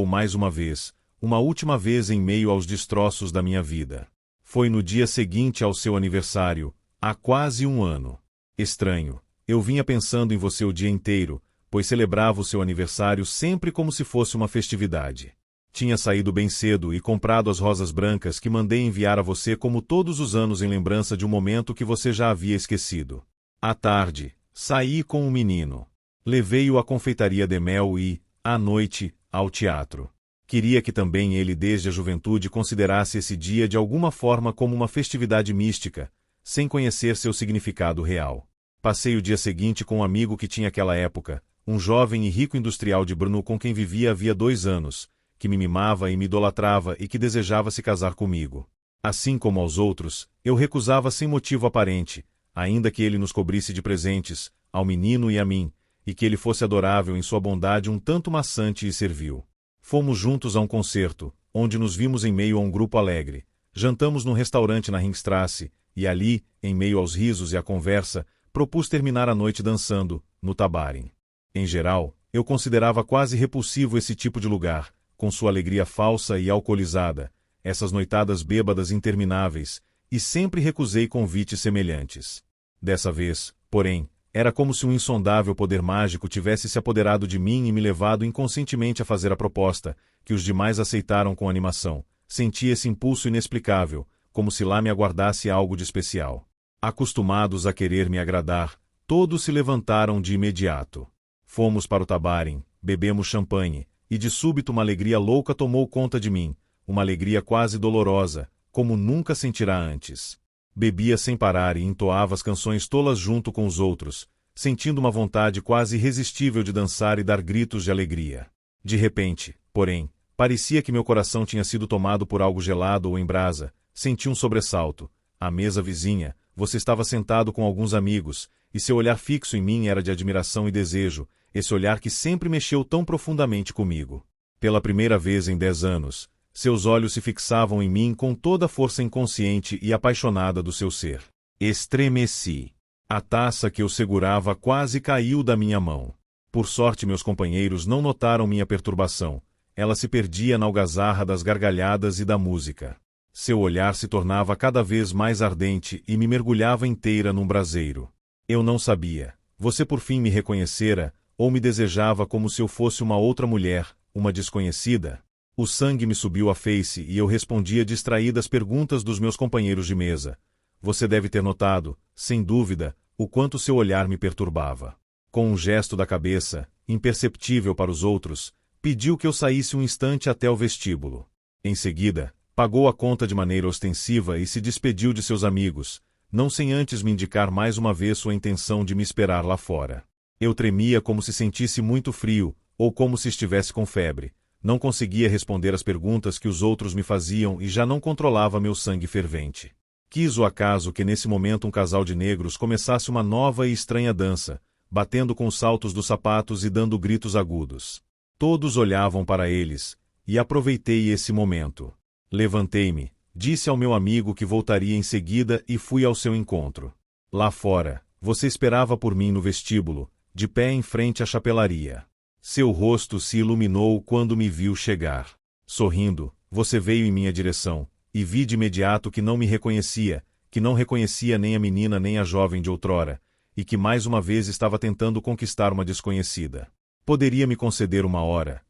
mais uma última vez em meio aos destroços da minha vida. Foi no dia seguinte ao seu aniversário, há quase um ano. Estranho, eu vinha pensando em você o dia inteiro, pois celebrava o seu aniversário sempre como se fosse uma festividade. Tinha saído bem cedo e comprado as rosas brancas que mandei enviar a você como todos os anos em lembrança de um momento que você já havia esquecido. À tarde, saí com um menino. Levei-o à confeitaria de mel e, à noite, ao teatro. Queria que também ele desde a juventude considerasse esse dia de alguma forma como uma festividade mística, sem conhecer seu significado real. Passei o dia seguinte com um amigo que tinha aquela época, um jovem e rico industrial de Brno com quem vivia havia 2 anos, que me mimava e me idolatrava e que desejava se casar comigo. Assim como aos outros, eu recusava sem motivo aparente, ainda que ele nos cobrisse de presentes, ao menino e a mim, e que ele fosse adorável em sua bondade um tanto maçante e servil. Fomos juntos a um concerto, onde nos vimos em meio a um grupo alegre. Jantamos num restaurante na Ringstrasse, e ali, em meio aos risos e à conversa, propus terminar a noite dançando, no Tabarin. Em geral, eu considerava quase repulsivo esse tipo de lugar, com sua alegria falsa e alcoolizada, essas noitadas bêbadas intermináveis, e sempre recusei convites semelhantes. Dessa vez, porém, era como se um insondável poder mágico tivesse se apoderado de mim e me levado inconscientemente a fazer a proposta, que os demais aceitaram com animação. Senti esse impulso inexplicável, como se lá me aguardasse algo de especial. Acostumados a querer me agradar, todos se levantaram de imediato. Fomos para o Tabarin, bebemos champanhe, e de súbito uma alegria louca tomou conta de mim, uma alegria quase dolorosa, como nunca sentirá antes. Bebia sem parar e entoava as canções tolas junto com os outros, sentindo uma vontade quase irresistível de dançar e dar gritos de alegria. De repente, porém, parecia que meu coração tinha sido tomado por algo gelado ou em brasa. Senti um sobressalto. À mesa vizinha, você estava sentado com alguns amigos, e seu olhar fixo em mim era de admiração e desejo, esse olhar que sempre mexeu tão profundamente comigo. Pela primeira vez em 10 anos, seus olhos se fixavam em mim com toda a força inconsciente e apaixonada do seu ser. Estremeci. A taça que eu segurava quase caiu da minha mão. Por sorte meus companheiros não notaram minha perturbação. Ela se perdia na algazarra das gargalhadas e da música. Seu olhar se tornava cada vez mais ardente e me mergulhava inteira num braseiro. Eu não sabia. Você por fim me reconhecera, ou me desejava como se eu fosse uma outra mulher, uma desconhecida? O sangue me subiu à face e eu respondia distraída às perguntas dos meus companheiros de mesa. Você deve ter notado, sem dúvida, o quanto seu olhar me perturbava. Com um gesto da cabeça, imperceptível para os outros, pediu que eu saísse um instante até o vestíbulo. Em seguida, pagou a conta de maneira ostensiva e se despediu de seus amigos, não sem antes me indicar mais uma vez sua intenção de me esperar lá fora. Eu tremia como se sentisse muito frio, ou como se estivesse com febre. Não conseguia responder às perguntas que os outros me faziam e já não controlava meu sangue fervente. Quis o acaso que nesse momento um casal de negros começasse uma nova e estranha dança, batendo com os saltos dos sapatos e dando gritos agudos. Todos olhavam para eles, e aproveitei esse momento. Levantei-me, disse ao meu amigo que voltaria em seguida e fui ao seu encontro. Lá fora, você esperava por mim no vestíbulo, de pé em frente à chapelaria. Seu rosto se iluminou quando me viu chegar. Sorrindo, você veio em minha direção, e vi de imediato que não me reconhecia, que não reconhecia nem a menina nem a jovem de outrora, e que mais uma vez estava tentando conquistar uma desconhecida. Poderia me conceder uma hora?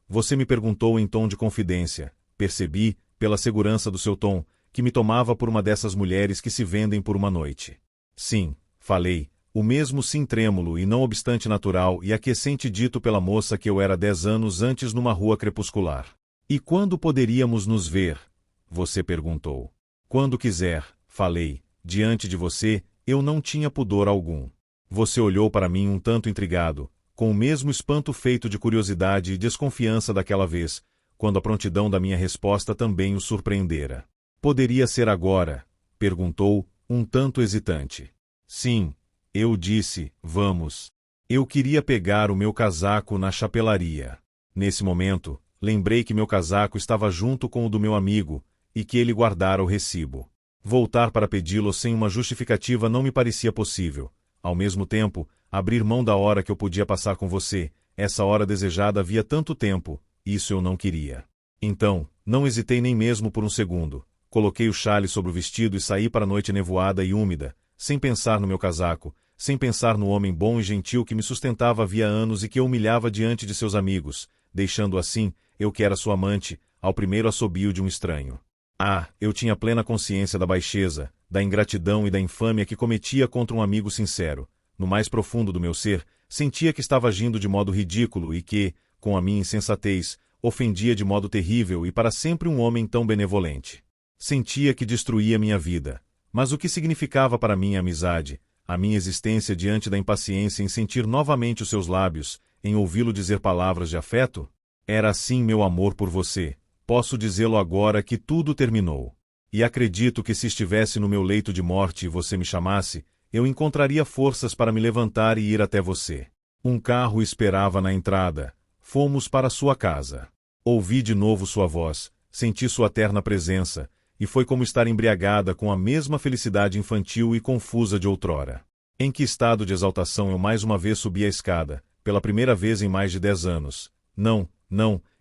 Você me perguntou em tom de confidência. Percebi, pela segurança do seu tom, que me tomava por uma dessas mulheres que se vendem por uma noite. Sim, falei, o mesmo sim trêmulo e não obstante natural e aquecente dito pela moça que eu era 10 anos antes numa rua crepuscular. E quando poderíamos nos ver? Você perguntou. Quando quiser, falei, diante de você, eu não tinha pudor algum. Você olhou para mim um tanto intrigado, com o mesmo espanto feito de curiosidade e desconfiança daquela vez, quando a prontidão da minha resposta também o surpreendera. Poderia ser agora? Perguntou, um tanto hesitante. Sim, eu disse, vamos. Eu queria pegar o meu casaco na chapelaria. Nesse momento, lembrei que meu casaco estava junto com o do meu amigo, e que ele guardara o recibo. Voltar para pedi-lo sem uma justificativa não me parecia possível. Ao mesmo tempo, abrir mão da hora que eu podia passar com você, essa hora desejada havia tanto tempo, isso eu não queria. Então, não hesitei nem mesmo por um segundo. Coloquei o chale sobre o vestido e saí para a noite nevoada e úmida, sem pensar no meu casaco, sem pensar no homem bom e gentil que me sustentava havia anos e que eu humilhava diante de seus amigos, deixando assim, eu que era sua amante, ao primeiro assobio de um estranho. Ah, eu tinha plena consciência da baixeza, da ingratidão e da infâmia que cometia contra um amigo sincero. No mais profundo do meu ser, sentia que estava agindo de modo ridículo e que, com a minha insensatez, ofendia de modo terrível e para sempre um homem tão benevolente. Sentia que destruía minha vida. Mas o que significava para mim a amizade, a minha existência diante da impaciência em sentir novamente os seus lábios, em ouvi-lo dizer palavras de afeto? Era assim meu amor por você. Posso dizê-lo agora que tudo terminou. E acredito que se estivesse no meu leito de morte e você me chamasse, eu encontraria forças para me levantar e ir até você. Um carro esperava na entrada. Fomos para sua casa. Ouvi de novo sua voz, senti sua terna presença, e foi como estar embriagada com a mesma felicidade infantil e confusa de outrora. Em que estado de exaltação eu mais uma vez subi a escada, pela primeira vez em mais de 10 anos. Não,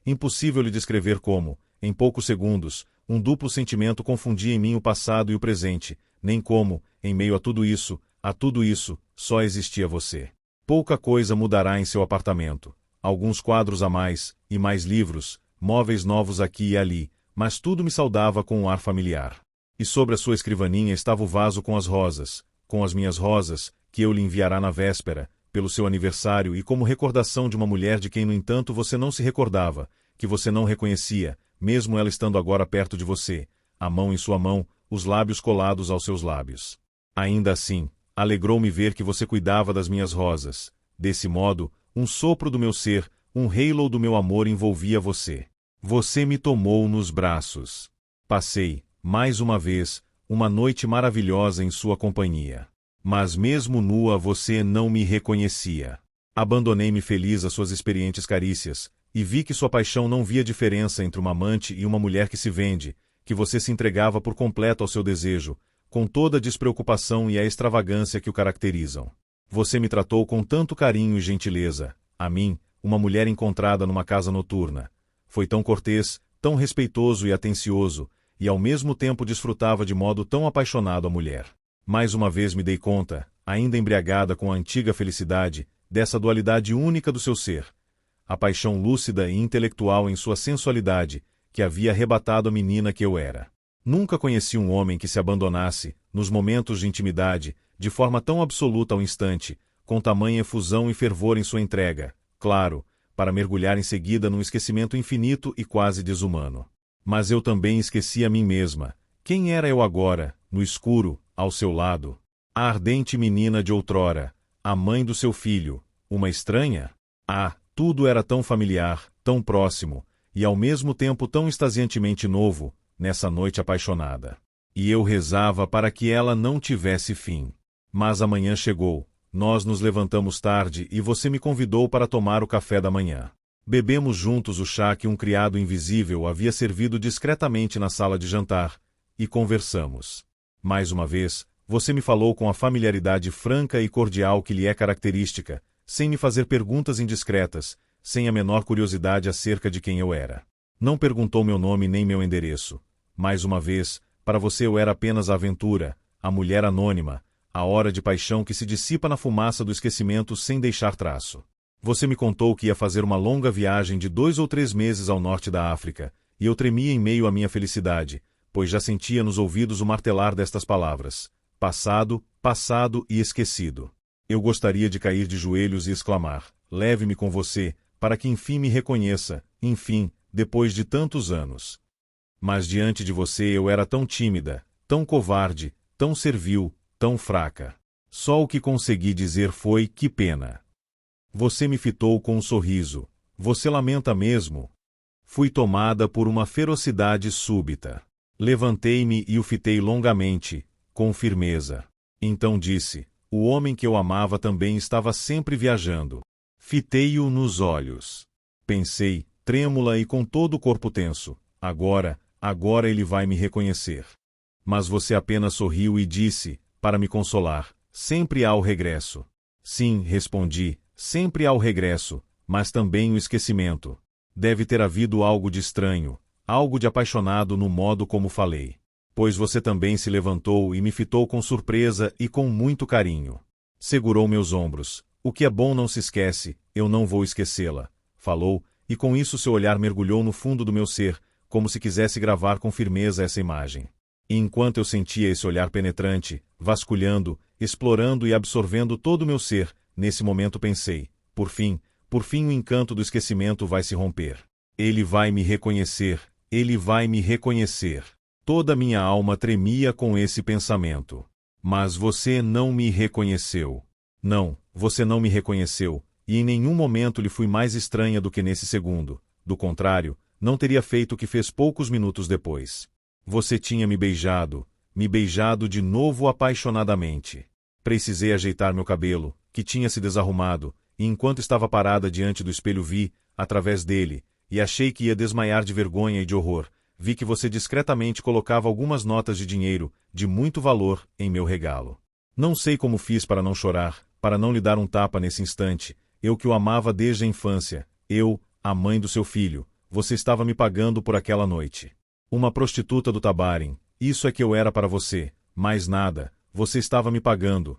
impossível lhe descrever como, em poucos segundos, um duplo sentimento confundia em mim o passado e o presente, nem como, em meio a tudo isso, só existia você. Pouca coisa mudará em seu apartamento. Alguns quadros a mais, e mais livros, móveis novos aqui e ali, mas tudo me saudava com um ar familiar. E sobre a sua escrivaninha estava o vaso com as minhas rosas, que eu lhe enviará na véspera, pelo seu aniversário e como recordação de uma mulher de quem, no entanto, você não se recordava, que você não reconhecia, mesmo ela estando agora perto de você, a mão em sua mão, os lábios colados aos seus lábios. Ainda assim, alegrou-me ver que você cuidava das minhas rosas. Desse modo, um sopro do meu ser, um halo do meu amor envolvia você. Você me tomou nos braços. Passei, mais uma vez, uma noite maravilhosa em sua companhia. Mas mesmo nua você não me reconhecia. Abandonei-me feliz às suas experientes carícias, e vi que sua paixão não via diferença entre uma amante e uma mulher que se vende, que você se entregava por completo ao seu desejo, com toda a despreocupação e a extravagância que o caracterizam. Você me tratou com tanto carinho e gentileza, a mim, uma mulher encontrada numa casa noturna. Foi tão cortês, tão respeitoso e atencioso, e ao mesmo tempo desfrutava de modo tão apaixonado a mulher. Mais uma vez me dei conta, ainda embriagada com a antiga felicidade, dessa dualidade única do seu ser. A paixão lúcida e intelectual em sua sensualidade, que havia arrebatado a menina que eu era. Nunca conheci um homem que se abandonasse, nos momentos de intimidade, de forma tão absoluta ao instante, com tamanha efusão e fervor em sua entrega, claro, para mergulhar em seguida num esquecimento infinito e quase desumano. Mas eu também esqueci a mim mesma. Quem era eu agora, no escuro, ao seu lado? A ardente menina de outrora, a mãe do seu filho, uma estranha? Ah, tudo era tão familiar, tão próximo, e ao mesmo tempo tão extasiantemente novo, nessa noite apaixonada. E eu rezava para que ela não tivesse fim. Mas a manhã chegou, nós nos levantamos tarde e você me convidou para tomar o café da manhã. Bebemos juntos o chá que um criado invisível havia servido discretamente na sala de jantar, e conversamos. Mais uma vez, você me falou com a familiaridade franca e cordial que lhe é característica, sem me fazer perguntas indiscretas, sem a menor curiosidade acerca de quem eu era. Não perguntou meu nome nem meu endereço. Mais uma vez, para você eu era apenas a aventura, a mulher anônima, a hora de paixão que se dissipa na fumaça do esquecimento sem deixar traço. Você me contou que ia fazer uma longa viagem de 2 ou 3 meses ao norte da África, e eu tremia em meio à minha felicidade, pois já sentia nos ouvidos o martelar destas palavras: passado, passado e esquecido. Eu gostaria de cair de joelhos e exclamar: leve-me com você, para que enfim me reconheça, enfim, depois de tantos anos. Mas diante de você eu era tão tímida, tão covarde, tão servil, tão fraca. Só o que consegui dizer foi: que pena. Você me fitou com um sorriso. Você lamenta mesmo? Fui tomada por uma ferocidade súbita. Levantei-me e o fitei longamente, com firmeza. Então disse: o homem que eu amava também estava sempre viajando. Fitei-o nos olhos. Pensei, trêmula e com todo o corpo tenso: agora ele vai me reconhecer. Mas você apenas sorriu e disse, para me consolar: sempre há o regresso. Sim, respondi, sempre há o regresso, mas também o esquecimento. Deve ter havido algo de estranho, algo de apaixonado no modo como falei. Pois você também se levantou e me fitou com surpresa e com muito carinho. Segurou meus ombros. O que é bom não se esquece, eu não vou esquecê-la, falou, e com isso seu olhar mergulhou no fundo do meu ser, como se quisesse gravar com firmeza essa imagem. E enquanto eu sentia esse olhar penetrante, vasculhando, explorando e absorvendo todo o meu ser, nesse momento pensei: por fim o encanto do esquecimento vai se romper. Ele vai me reconhecer, ele vai me reconhecer. Toda minha alma tremia com esse pensamento. Mas você não me reconheceu. Não, você não me reconheceu, e em nenhum momento lhe fui mais estranha do que nesse segundo. Do contrário, não teria feito o que fez poucos minutos depois. Você tinha me beijado de novo apaixonadamente. Precisei ajeitar meu cabelo, que tinha se desarrumado, e enquanto estava parada diante do espelho vi, através dele, e achei que ia desmaiar de vergonha e de horror, vi que você discretamente colocava algumas notas de dinheiro, de muito valor, em meu regalo. Não sei como fiz para não chorar, para não lhe dar um tapa nesse instante, eu que o amava desde a infância, eu, a mãe do seu filho, você estava me pagando por aquela noite. Uma prostituta do Tabarim, isso é que eu era para você, mais nada, você estava me pagando.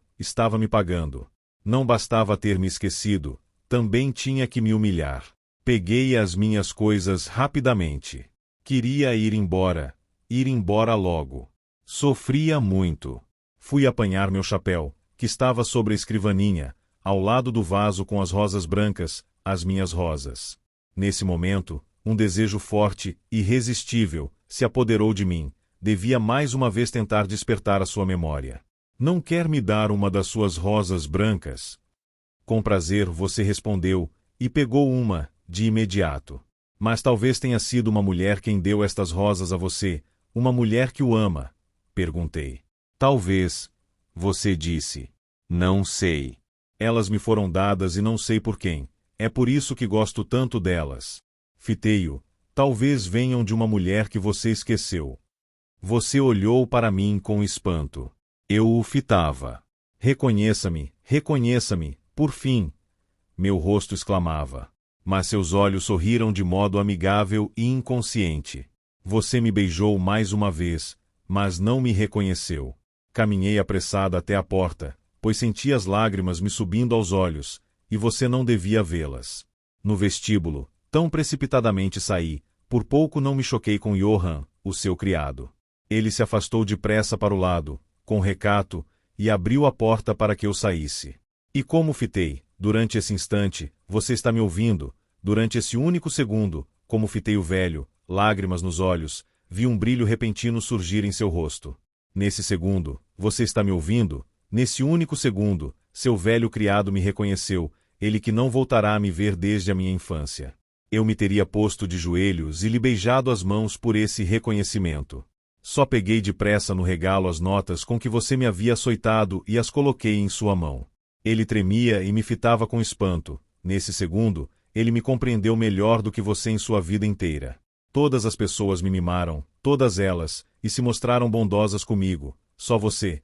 Não bastava ter me esquecido, também tinha que me humilhar. Peguei as minhas coisas rapidamente. Queria ir embora logo. Sofria muito. Fui apanhar meu chapéu, que estava sobre a escrivaninha, ao lado do vaso com as rosas brancas, as minhas rosas. Nesse momento, um desejo forte, irresistível, se apoderou de mim. Devia mais uma vez tentar despertar a sua memória. Não quer me dar uma das suas rosas brancas? Com prazer, você respondeu, e pegou uma, de imediato. Mas talvez tenha sido uma mulher quem deu estas rosas a você, uma mulher que o ama, perguntei. Talvez, você disse. Não sei. Elas me foram dadas e não sei por quem, é por isso que gosto tanto delas. Fitei-o, talvez venham de uma mulher que você esqueceu. Você olhou para mim com espanto. Eu o fitava. Reconheça-me, por fim. Meu rosto exclamava. Mas seus olhos sorriram de modo amigável e inconsciente. Você me beijou mais uma vez, mas não me reconheceu. Caminhei apressada até a porta, pois senti as lágrimas me subindo aos olhos, e você não devia vê-las. No vestíbulo, tão precipitadamente saí, por pouco não me choquei com Johann, o seu criado. Ele se afastou depressa para o lado, com recato, e abriu a porta para que eu saísse. E como fitei, durante esse instante, você está me ouvindo, durante esse único segundo, como fitei o velho, lágrimas nos olhos, vi um brilho repentino surgir em seu rosto. Nesse segundo, você está me ouvindo? Nesse único segundo, seu velho criado me reconheceu, ele que não voltará a me ver desde a minha infância. Eu me teria posto de joelhos e lhe beijado as mãos por esse reconhecimento. Só peguei depressa no regalo as notas com que você me havia açoitado e as coloquei em sua mão. Ele tremia e me fitava com espanto. Nesse segundo, ele me compreendeu melhor do que você em sua vida inteira. Todas as pessoas me mimaram, todas elas, e se mostraram bondosas comigo. Só você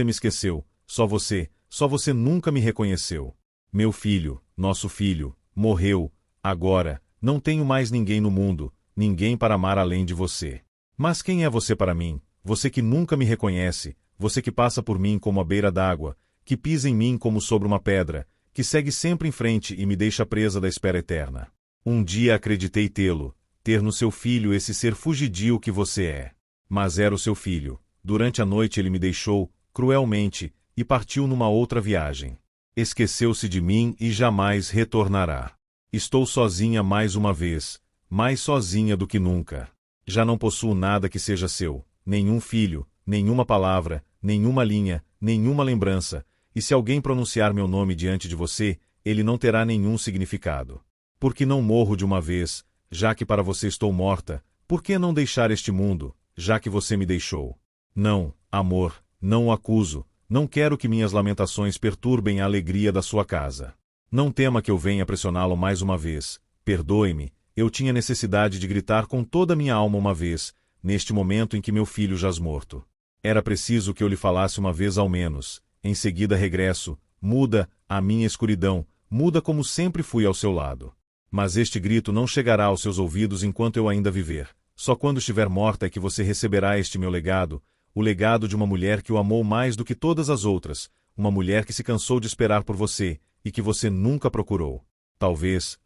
me esqueceu, só você nunca me reconheceu. Meu filho, nosso filho, morreu. Agora, não tenho mais ninguém no mundo, ninguém para amar além de você. Mas quem é você para mim? Você que nunca me reconhece, você que passa por mim como a beira d'água, que pisa em mim como sobre uma pedra, que segue sempre em frente e me deixa presa da espera eterna. Um dia acreditei ter no seu filho esse ser fugidio que você é. Mas era o seu filho. Durante a noite ele me deixou, cruelmente, e partiu numa outra viagem. Esqueceu-se de mim e jamais retornará. Estou sozinha mais uma vez, mais sozinha do que nunca. Já não possuo nada que seja seu, nenhum filho, nenhuma palavra, nenhuma linha, nenhuma lembrança, e se alguém pronunciar meu nome diante de você, ele não terá nenhum significado. Por que não morro de uma vez, já que para você estou morta? Por que não deixar este mundo, já que você me deixou? Não, amor, não o acuso, não quero que minhas lamentações perturbem a alegria da sua casa. Não tema que eu venha pressioná-lo mais uma vez. Perdoe-me, eu tinha necessidade de gritar com toda a minha alma uma vez, neste momento em que meu filho jaz morto. Era preciso que eu lhe falasse uma vez ao menos. Em seguida regresso, muda, a minha escuridão, muda como sempre fui ao seu lado. Mas este grito não chegará aos seus ouvidos enquanto eu ainda viver. Só quando estiver morta é que você receberá este meu legado, o legado de uma mulher que o amou mais do que todas as outras, uma mulher que se cansou de esperar por você, e que você nunca procurou. Talvez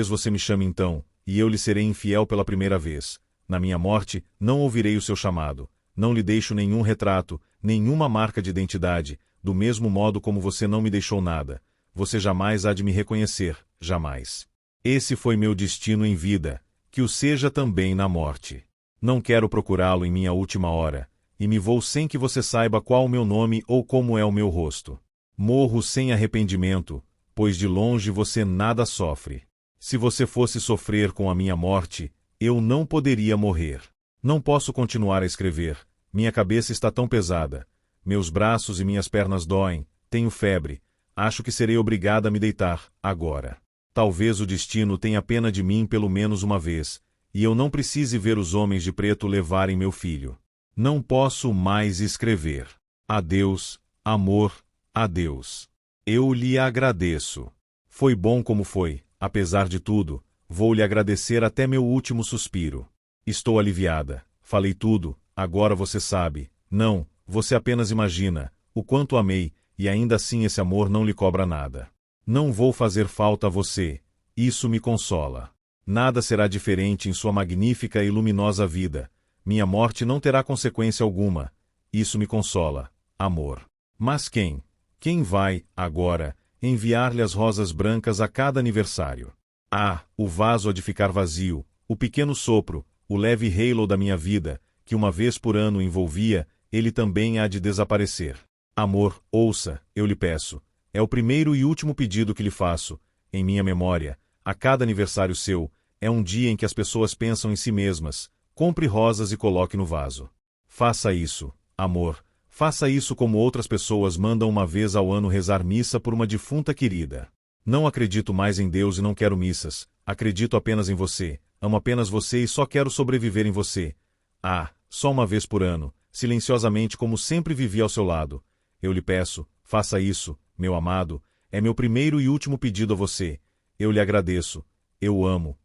você me chame então, e eu lhe serei infiel pela primeira vez. Na minha morte, não ouvirei o seu chamado. Não lhe deixo nenhum retrato, nenhuma marca de identidade, do mesmo modo como você não me deixou nada. Você jamais há de me reconhecer, jamais. Esse foi meu destino em vida, que o seja também na morte. Não quero procurá-lo em minha última hora, e me vou sem que você saiba qual o meu nome ou como é o meu rosto. Morro sem arrependimento, pois de longe você nada sofre. Se você fosse sofrer com a minha morte, eu não poderia morrer. Não posso continuar a escrever, minha cabeça está tão pesada. Meus braços e minhas pernas doem, tenho febre, acho que serei obrigada a me deitar, agora. Talvez o destino tenha pena de mim pelo menos uma vez, e eu não precise ver os homens de preto levarem meu filho. Não posso mais escrever. Adeus, amor, adeus. Eu lhe agradeço. Foi bom como foi, apesar de tudo, vou lhe agradecer até meu último suspiro. Estou aliviada, falei tudo, agora você sabe. Não, você apenas imagina, o quanto amei, e ainda assim esse amor não lhe cobra nada. Não vou fazer falta a você, isso me consola. Nada será diferente em sua magnífica e luminosa vida. Minha morte não terá consequência alguma. Isso me consola, amor. Mas quem vai, agora, enviar-lhe as rosas brancas a cada aniversário? Ah, o vaso há de ficar vazio, o pequeno sopro, o leve halo da minha vida, que uma vez por ano envolvia, ele também há de desaparecer. Amor, ouça, eu lhe peço. É o primeiro e último pedido que lhe faço. Em minha memória, a cada aniversário seu, é um dia em que as pessoas pensam em si mesmas. Compre rosas e coloque no vaso. Faça isso, amor. Faça isso como outras pessoas mandam uma vez ao ano rezar missa por uma defunta querida. Não acredito mais em Deus e não quero missas. Acredito apenas em você. Amo apenas você e só quero sobreviver em você. Ah, só uma vez por ano, silenciosamente como sempre vivi ao seu lado. Eu lhe peço, faça isso, meu amado. É meu primeiro e último pedido a você. Eu lhe agradeço. Eu amo.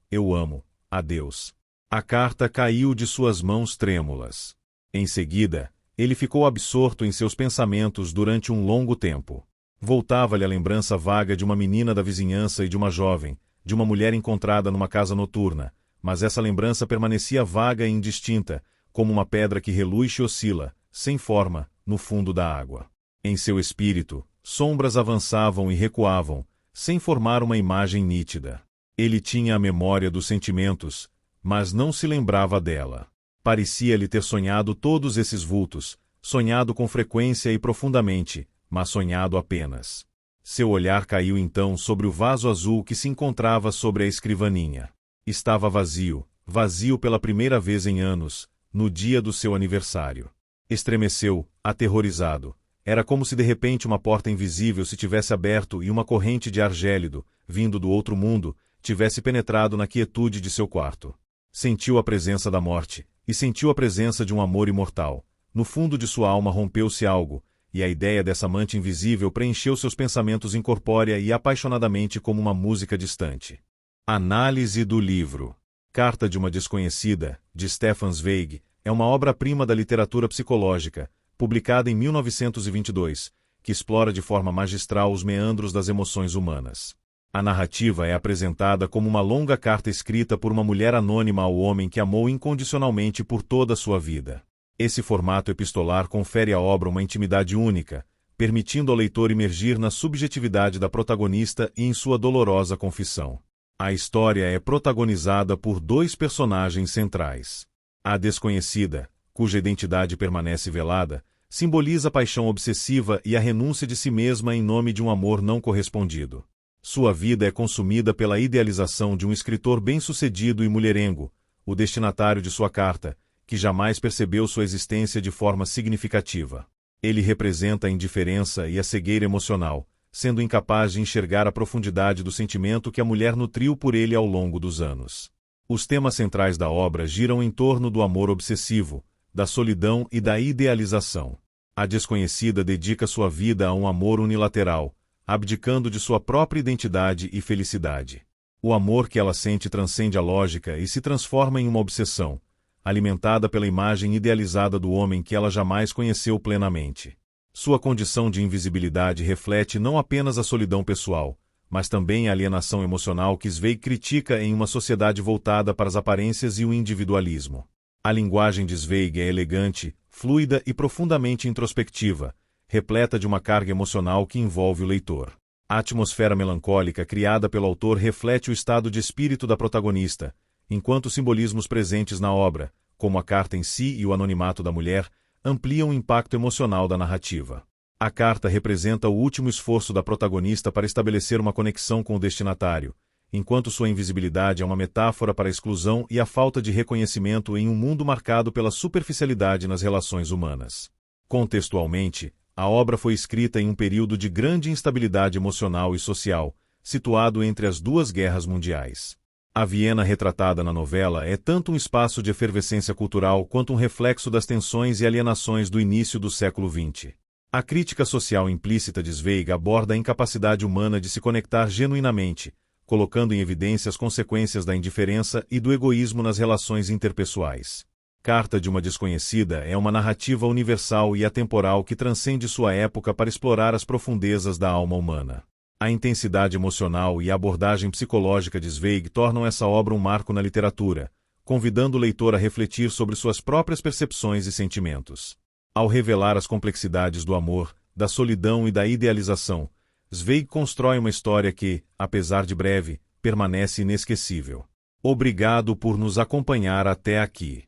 Adeus. A carta caiu de suas mãos trêmulas. Em seguida, ele ficou absorto em seus pensamentos durante um longo tempo. Voltava-lhe a lembrança vaga de uma menina da vizinhança e de uma jovem, de uma mulher encontrada numa casa noturna, mas essa lembrança permanecia vaga e indistinta, como uma pedra que reluz e oscila, sem forma, no fundo da água. Em seu espírito, sombras avançavam e recuavam, sem formar uma imagem nítida. Ele tinha a memória dos sentimentos, mas não se lembrava dela. Parecia-lhe ter sonhado todos esses vultos, sonhado com frequência e profundamente, mas sonhado apenas. Seu olhar caiu então sobre o vaso azul que se encontrava sobre a escrivaninha. Estava vazio, vazio pela primeira vez em anos, no dia do seu aniversário. Estremeceu, aterrorizado. Era como se de repente uma porta invisível se tivesse aberto e uma corrente de ar gélido, vindo do outro mundo, tivesse penetrado na quietude de seu quarto. Sentiu a presença da morte, e sentiu a presença de um amor imortal. No fundo de sua alma rompeu-se algo, e a ideia dessa amante invisível preencheu seus pensamentos incorpórea e apaixonadamente como uma música distante. Análise do livro. Carta de uma Desconhecida, de Stefan Zweig, é uma obra-prima da literatura psicológica, publicada em 1922, que explora de forma magistral os meandros das emoções humanas. A narrativa é apresentada como uma longa carta escrita por uma mulher anônima ao homem que amou incondicionalmente por toda a sua vida. Esse formato epistolar confere à obra uma intimidade única, permitindo ao leitor imergir na subjetividade da protagonista e em sua dolorosa confissão. A história é protagonizada por dois personagens centrais. A desconhecida, cuja identidade permanece velada, simboliza a paixão obsessiva e a renúncia de si mesma em nome de um amor não correspondido. Sua vida é consumida pela idealização de um escritor bem-sucedido e mulherengo, o destinatário de sua carta, que jamais percebeu sua existência de forma significativa. Ele representa a indiferença e a cegueira emocional, sendo incapaz de enxergar a profundidade do sentimento que a mulher nutriu por ele ao longo dos anos. Os temas centrais da obra giram em torno do amor obsessivo, da solidão e da idealização. A desconhecida dedica sua vida a um amor unilateral, abdicando de sua própria identidade e felicidade. O amor que ela sente transcende a lógica e se transforma em uma obsessão, alimentada pela imagem idealizada do homem que ela jamais conheceu plenamente. Sua condição de invisibilidade reflete não apenas a solidão pessoal, mas também a alienação emocional que Zweig critica em uma sociedade voltada para as aparências e o individualismo. A linguagem de Zweig é elegante, fluida e profundamente introspectiva, repleta de uma carga emocional que envolve o leitor. A atmosfera melancólica criada pelo autor reflete o estado de espírito da protagonista, enquanto os simbolismos presentes na obra, como a carta em si e o anonimato da mulher, ampliam o impacto emocional da narrativa. A carta representa o último esforço da protagonista para estabelecer uma conexão com o destinatário, enquanto sua invisibilidade é uma metáfora para a exclusão e a falta de reconhecimento em um mundo marcado pela superficialidade nas relações humanas. Contextualmente, a obra foi escrita em um período de grande instabilidade emocional e social, situado entre as duas guerras mundiais. A Viena retratada na novela é tanto um espaço de efervescência cultural quanto um reflexo das tensões e alienações do início do século XX. A crítica social implícita de Zweig aborda a incapacidade humana de se conectar genuinamente, colocando em evidência as consequências da indiferença e do egoísmo nas relações interpessoais. Carta de uma Desconhecida é uma narrativa universal e atemporal que transcende sua época para explorar as profundezas da alma humana. A intensidade emocional e a abordagem psicológica de Zweig tornam essa obra um marco na literatura, convidando o leitor a refletir sobre suas próprias percepções e sentimentos. Ao revelar as complexidades do amor, da solidão e da idealização, Zweig constrói uma história que, apesar de breve, permanece inesquecível. Obrigado por nos acompanhar até aqui.